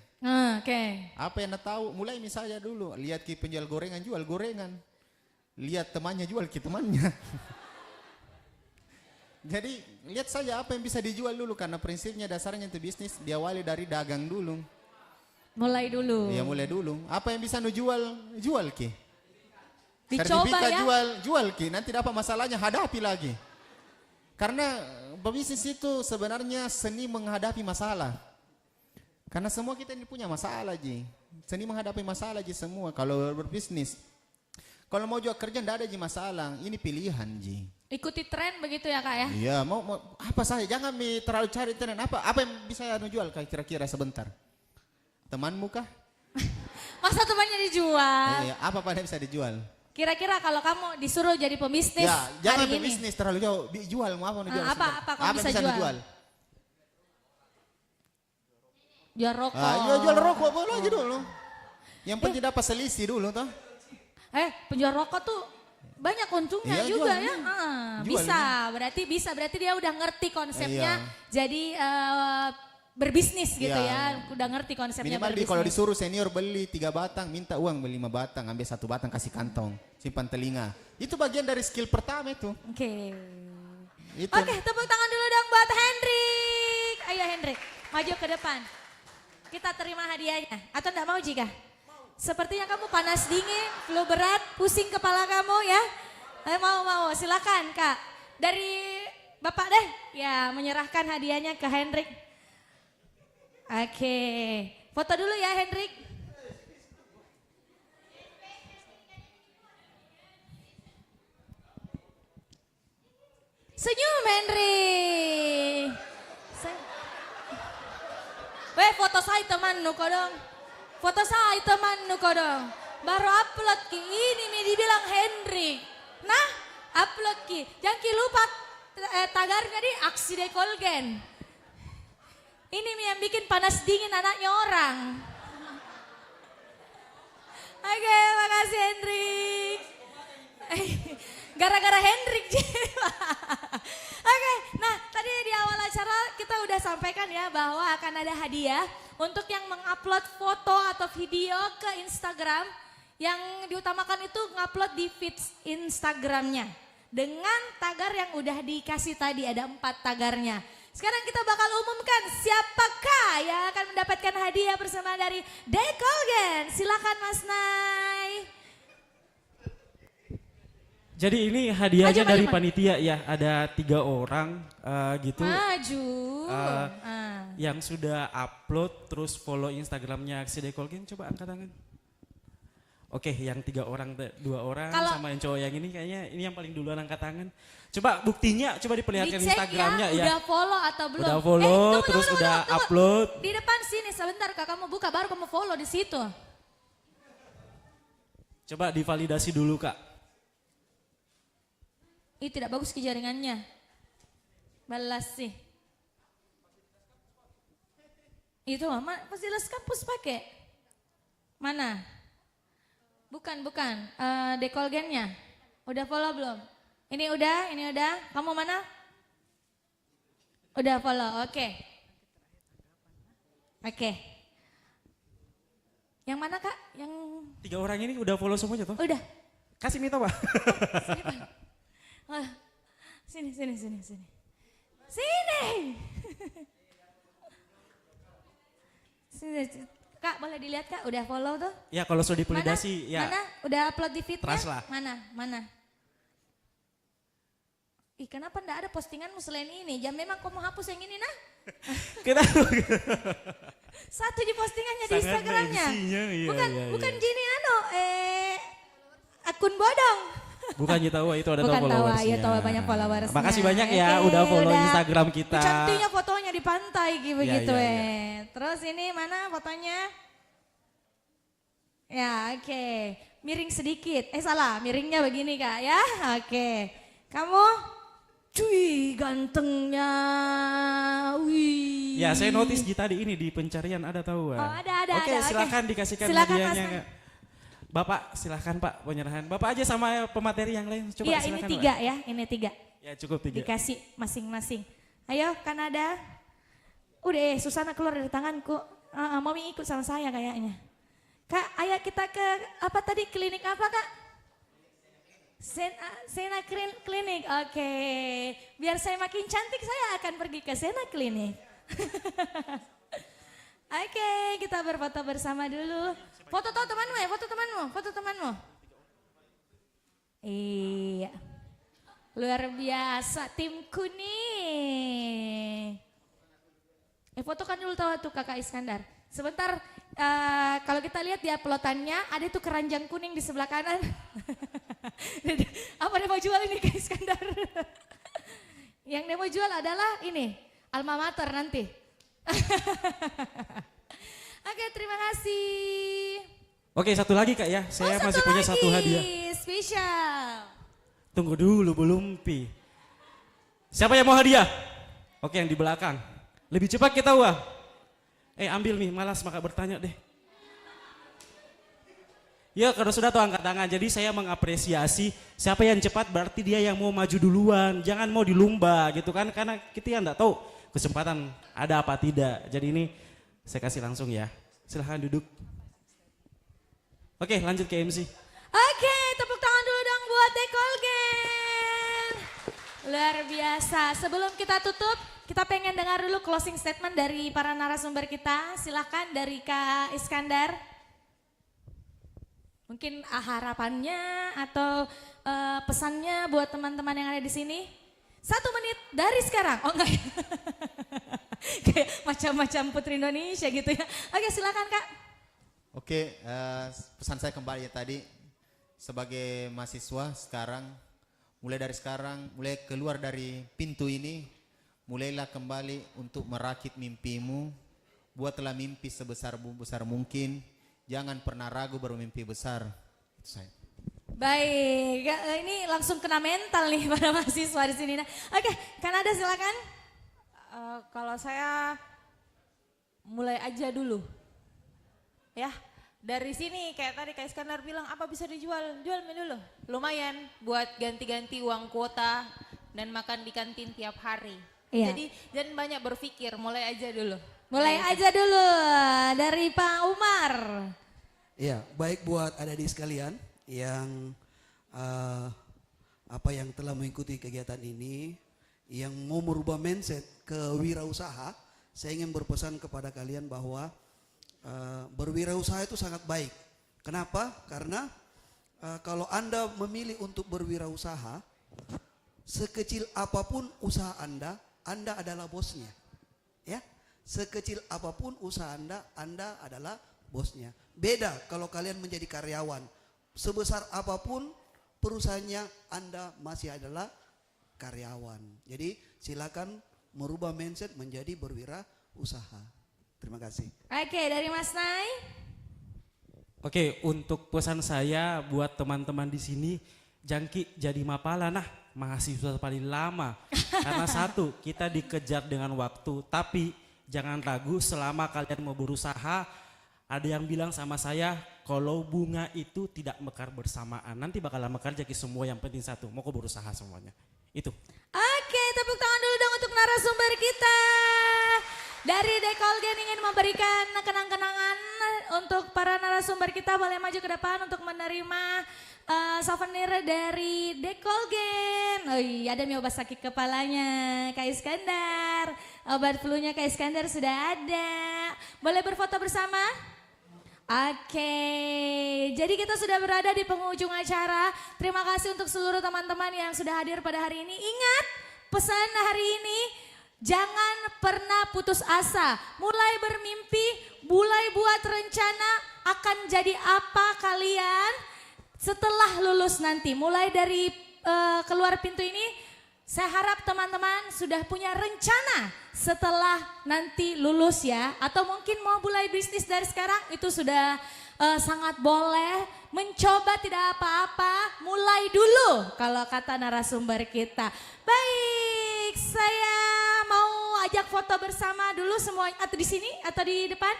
Speaker 2: Oke.
Speaker 1: Apa yang anda tahu? Mulai ini saja dulu. Lihat ke penjual gorengan, jual gorengan. Lihat temannya, jual ke temannya. Jadi lihat saja apa yang bisa dijual dulu karena prinsipnya dasarnya itu bisnis diawali dari dagang dulu.
Speaker 2: Mulai dulu.
Speaker 1: Iya mulai dulu. Apa yang bisa nu jual, jual ke.
Speaker 2: Dicoba
Speaker 1: Sertifikat
Speaker 2: ya.
Speaker 1: jual ke. Nanti dapat masalahnya hadapi lagi. Karena pebisnis itu sebenarnya seni menghadapi masalah. Karena semua kita ini punya masalah Ji. Seni menghadapi masalah Ji semua kalau berbisnis. Kalau mau jual kerja tidak ada Ji masalah. Ini pilihan Ji.
Speaker 2: Ikuti tren begitu ya Kak ya?
Speaker 1: Iya mau apa saja. Jangan terlalu cari tren. Apa yang bisa nu jual kira-kira sebentar. Temanmu kah?
Speaker 2: Masa temannya dijual?
Speaker 1: Iya, apa yang bisa dijual?
Speaker 2: Kira-kira kalau kamu disuruh jadi pebisnis
Speaker 1: Ya, jangan
Speaker 2: hari ini.
Speaker 1: pebisnis terlalu jauh. Jual mau apa nu jual?
Speaker 2: Apa kamu bisa
Speaker 1: yang
Speaker 2: jual? Jual rokok.
Speaker 1: Jual rokok boleh aja dulu. Yang penting dapat selisih dulu toh.
Speaker 2: Penjual rokok tuh banyak untungnya
Speaker 1: Iya,
Speaker 2: juga
Speaker 1: jual,
Speaker 2: ya.
Speaker 1: Jual,
Speaker 2: Berarti dia udah ngerti konsepnya.
Speaker 1: Iya.
Speaker 2: Jadi berbisnis gitu
Speaker 1: Iya.
Speaker 2: ya. Udah ngerti konsepnya
Speaker 1: Minimal
Speaker 2: berbisnis.
Speaker 1: kalau disuruh senior beli 3 batang, minta uang beli 5 batang, ambil 1 batang kasih kantong, simpan telinga. Itu bagian dari skill pertama itu.
Speaker 2: Oke.
Speaker 1: Itu.
Speaker 2: Oke, tepuk tangan dulu dong buat Hendrik. Ayo Hendrik, maju ke depan. Kita terima hadiahnya. Atau enggak mau Jika? Sepertinya kamu panas dingin, flu berat, pusing kepala kamu ya. Mau, silakan Kak. Dari Bapak deh, ya menyerahkan hadiahnya ke Hendrik. Oke, foto dulu ya Hendrik. Senyum Hendrik. Foto saya teman nu kodong. Foto saya teman nu kodong. Baru upload ki ini nih dibilang Hendrik. Nah, upload ki. Jangan ki lupa tagarnya di aksi dekolgen. Ini nih yang bikin panas dingin anaknya orang. Oke, makasih Hendrik. Gara-gara Hendrik. Oke, nah tadi di awal acara kita udah sampaikan ya bahwa akan ada hadiah untuk yang mengupload foto atau video ke Instagram. Yang diutamakan itu ngupload di feed Instagramnya. Dengan tagar yang udah dikasih tadi, ada 4 tagarnya. Sekarang kita bakal umumkan siapakah yang akan mendapatkan hadiah bersama dari Dekolgen. Silakan Mas Nay.
Speaker 4: Jadi ini hadiahnya
Speaker 2: Maju,
Speaker 4: dari
Speaker 2: maju.
Speaker 4: panitia ya, ada 3 orang gitu.
Speaker 2: Maju.
Speaker 4: Yang sudah upload terus follow Instagramnya Aksi Dekolgen, coba angkat tangan. Oke, yang 3 orang, 2 orang sama yang cowok yang ini kayaknya ini yang paling duluan angkat tangan. Coba buktinya, coba diperlihatkan
Speaker 2: Dicek
Speaker 4: Instagramnya
Speaker 2: ya.
Speaker 4: ya.
Speaker 2: Udah follow atau belum?
Speaker 4: Udah follow,
Speaker 2: tunggu,
Speaker 4: terus
Speaker 2: tunggu,
Speaker 4: udah
Speaker 2: tunggu.
Speaker 4: upload.
Speaker 2: Di depan sini sebentar Kak, kamu buka baru kamu follow di situ.
Speaker 4: Coba divalidasi dulu Kak.
Speaker 2: Ih tidak bagus ke jaringannya. Balas sih. Itu mama fasilitas kampus pakai. Mana? Bukan. Dekolgennya. Udah follow belum? Ini udah. Kamu mana? Udah follow, oke. Yang mana Kak? Yang
Speaker 4: 3 orang ini udah follow semuanya toh?
Speaker 2: udah.
Speaker 4: Kasih Mita Pak.
Speaker 2: Sini Pak. Ah, sini. Sini. Sini. Kak boleh dilihat Kak, udah follow tuh?
Speaker 4: Ya kalau sudah dipelidasi ya.
Speaker 2: Mana? Udah upload di feednya?
Speaker 4: Trust lah.
Speaker 2: Mana? Ih kenapa enggak ada postinganmu selain ini? Jam memang kau mau hapus yang ini nah?
Speaker 4: Kita
Speaker 2: Satu di postingannya di
Speaker 4: Sangat
Speaker 2: Instagramnya.
Speaker 4: isinya, iya,
Speaker 2: bukan
Speaker 4: iya.
Speaker 2: gini akun bodong.
Speaker 4: bukan tahu itu ada
Speaker 2: Bukan
Speaker 4: tahu
Speaker 2: tawa,
Speaker 4: followersnya.
Speaker 2: ya tawa banyak followersnya.
Speaker 4: Makasih banyak ya
Speaker 2: Oke,
Speaker 4: udah follow Instagram kita.
Speaker 2: Cantiknya fotonya di pantai gitu begitu
Speaker 4: iya.
Speaker 2: Terus ini mana fotonya? Ya oke, miring sedikit. Salah, miringnya begini Kak ya. Oke, kamu cuy gantengnya. Wih.
Speaker 4: Ya saya notice di tadi ini di pencarian ada tahu.
Speaker 2: Oh ada.
Speaker 4: Oke
Speaker 2: ada.
Speaker 4: silakan dikasihkan
Speaker 2: Silakan, Mas
Speaker 4: hadiahnya.
Speaker 2: Nay.
Speaker 4: Kak. Bapak silahkan Pak penyerahan. Bapak aja sama pemateri yang lain. Coba
Speaker 2: Iya ini
Speaker 4: silakan,
Speaker 2: 3
Speaker 4: Pak.
Speaker 2: ya, ini 3.
Speaker 4: Ya cukup 3.
Speaker 2: Dikasih masing-masing. Ayo Kanada. Udah Susana keluar dari tanganku. Mami ikut sama saya kayaknya. Kak, ayo kita ke apa tadi klinik apa Kak? Sena Klinik. Oke. Biar saya makin cantik saya akan pergi ke Sena Klinik. Oke, kita berfoto bersama dulu. Foto temanmu ya, foto temanmu. Iya. Luar biasa timku nih. Fotokan dulu tuh Kakak Iskandar. Sebentar, kalau kita lihat di uploadannya ada tuh keranjang kuning di sebelah kanan. Apa dia mau jual ini Kak Iskandar? Yang dia mau jual adalah ini, alma mater nanti. Oke, terima kasih.
Speaker 4: Oke satu lagi Kak ya, saya masih punya satu hadiah.
Speaker 2: Spesial.
Speaker 4: Tunggu dulu belum Pi. Siapa yang mau hadiah? Oke yang di belakang. Lebih cepat kita wah. Ambil nih, malas maka bertanya deh. Ya kalau sudah tuh angkat tangan, jadi saya mengapresiasi siapa yang cepat berarti dia yang mau maju duluan. Jangan mau dilumba gitu kan, karena kita yang enggak tahu kesempatan ada apa tidak. Jadi ini saya kasih langsung ya, silahkan duduk. Oke lanjut ke MC.
Speaker 2: Oke, tepuk tangan dulu dong buat Dekolgen. Luar biasa. Sebelum kita tutup, kita pengen dengar dulu closing statement dari para narasumber kita. Silahkan dari Kak Iskandar. Mungkin harapannya atau pesannya buat teman-teman yang ada di sini. 1 menit dari sekarang. Oh enggak ya. Kayak macam-macam Putri Indonesia gitu ya. Oke silakan Kak.
Speaker 1: Oke, pesan saya kembali ya tadi, sebagai mahasiswa sekarang, mulai dari sekarang, mulai keluar dari pintu ini, mulailah kembali untuk merakit mimpimu, buatlah mimpi sebesar mungkin, jangan pernah ragu bermimpi besar. Itu saya.
Speaker 2: Baik, ini langsung kena mental nih para mahasiswa di sini. Oke, Kanada silakan.
Speaker 5: Kalau saya mulai aja dulu. Ya, dari sini kayak tadi Kak Iskandar bilang apa bisa dijual? Jual dulu. Lumayan buat ganti-ganti uang kuota dan makan di kantin tiap hari.
Speaker 2: Iya.
Speaker 5: Jadi jangan banyak berpikir, mulai aja dulu.
Speaker 2: Mulai aja dulu dari Pak Umar.
Speaker 6: Ya, baik buat adik-adik sekalian yang yang telah mengikuti kegiatan ini, yang mau merubah mindset ke wirausaha, saya ingin berpesan kepada kalian bahwa berwirausaha itu sangat baik. Kenapa? Karena kalau Anda memilih untuk berwirausaha, sekecil apapun usaha Anda adalah bosnya. Ya, sekecil apapun usaha Anda adalah bosnya. Beda kalau kalian menjadi karyawan. Sebesar apapun perusahaannya, Anda masih adalah karyawan. Jadi silakan merubah mindset menjadi berwirausaha. Terima kasih.
Speaker 2: Oke, dari Mas Nay.
Speaker 4: Oke, untuk pesan saya buat teman-teman di sini, jangki jadi mapala nah mahasiswa paling lama. Karena satu, kita dikejar dengan waktu, tapi jangan ragu selama kalian mau berusaha. Ada yang bilang sama saya, kalau bunga itu tidak mekar bersamaan, nanti bakalan mekar jadi semua. Yang penting satu, mau kau berusaha semuanya. Itu.
Speaker 2: Oke, tepuk tangan dulu dong untuk narasumber kita. Dari Dekolgen ingin memberikan kenang-kenangan untuk para narasumber kita, boleh maju ke depan untuk menerima souvenir dari Dekolgen. Oh iya, ada mie obat sakit kepalanya Kak Iskandar. Obat flu-nya Kak Iskandar sudah ada. Boleh berfoto bersama? Oke, jadi kita sudah berada di penghujung acara. Terima kasih untuk seluruh teman-teman yang sudah hadir pada hari ini. Ingat pesan hari ini, jangan pernah putus asa. Mulai bermimpi, mulai buat rencana akan jadi apa kalian setelah lulus nanti. Mulai dari keluar pintu ini, saya harap teman-teman sudah punya rencana setelah nanti lulus ya. Atau mungkin mau mulai bisnis dari sekarang, itu sudah sangat boleh. Mencoba tidak apa-apa, mulai dulu kalau kata narasumber kita. Baik, saya mau ajak foto bersama dulu semua. Atau di sini atau di depan?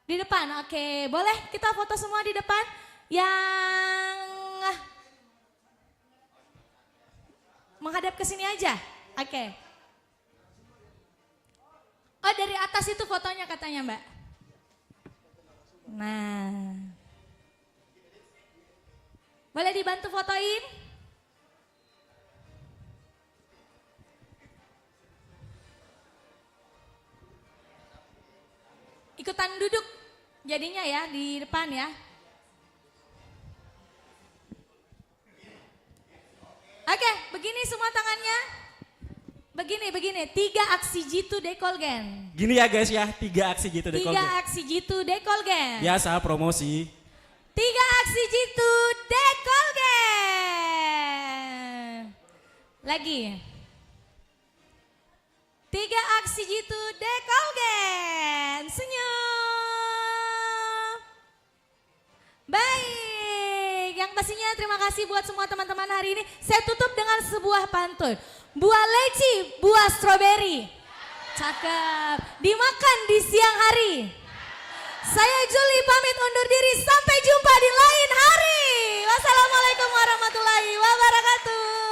Speaker 2: Di depan, oke. Boleh kita foto semua di depan? Yang menghadap ke sini aja. Oke. Oh, dari atas itu fotonya katanya, Mbak. Nah. Boleh dibantu fotoin? Ikutan duduk jadinya ya di depan ya. Oke, begini semua tangannya. Begini. 3 aksi jitu Dekolgen.
Speaker 4: Gini ya guys ya, 3 aksi gitu
Speaker 2: 3
Speaker 4: Dekolgen.
Speaker 2: aksi jitu Dekolgen.
Speaker 4: Biasa promosi.
Speaker 2: 3 aksi jitu Dekolgen. Lagi. 3 aksi jitu Dekolgen. Senyum. Baik, yang pastinya terima kasih buat semua teman-teman hari ini. Saya tutup dengan sebuah pantun. Buah leci, buah stroberi. Cakep. Dimakan di siang hari. Saya Juli pamit undur diri. Sampai jumpa di lain hari. Wassalamualaikum warahmatullahi wabarakatuh.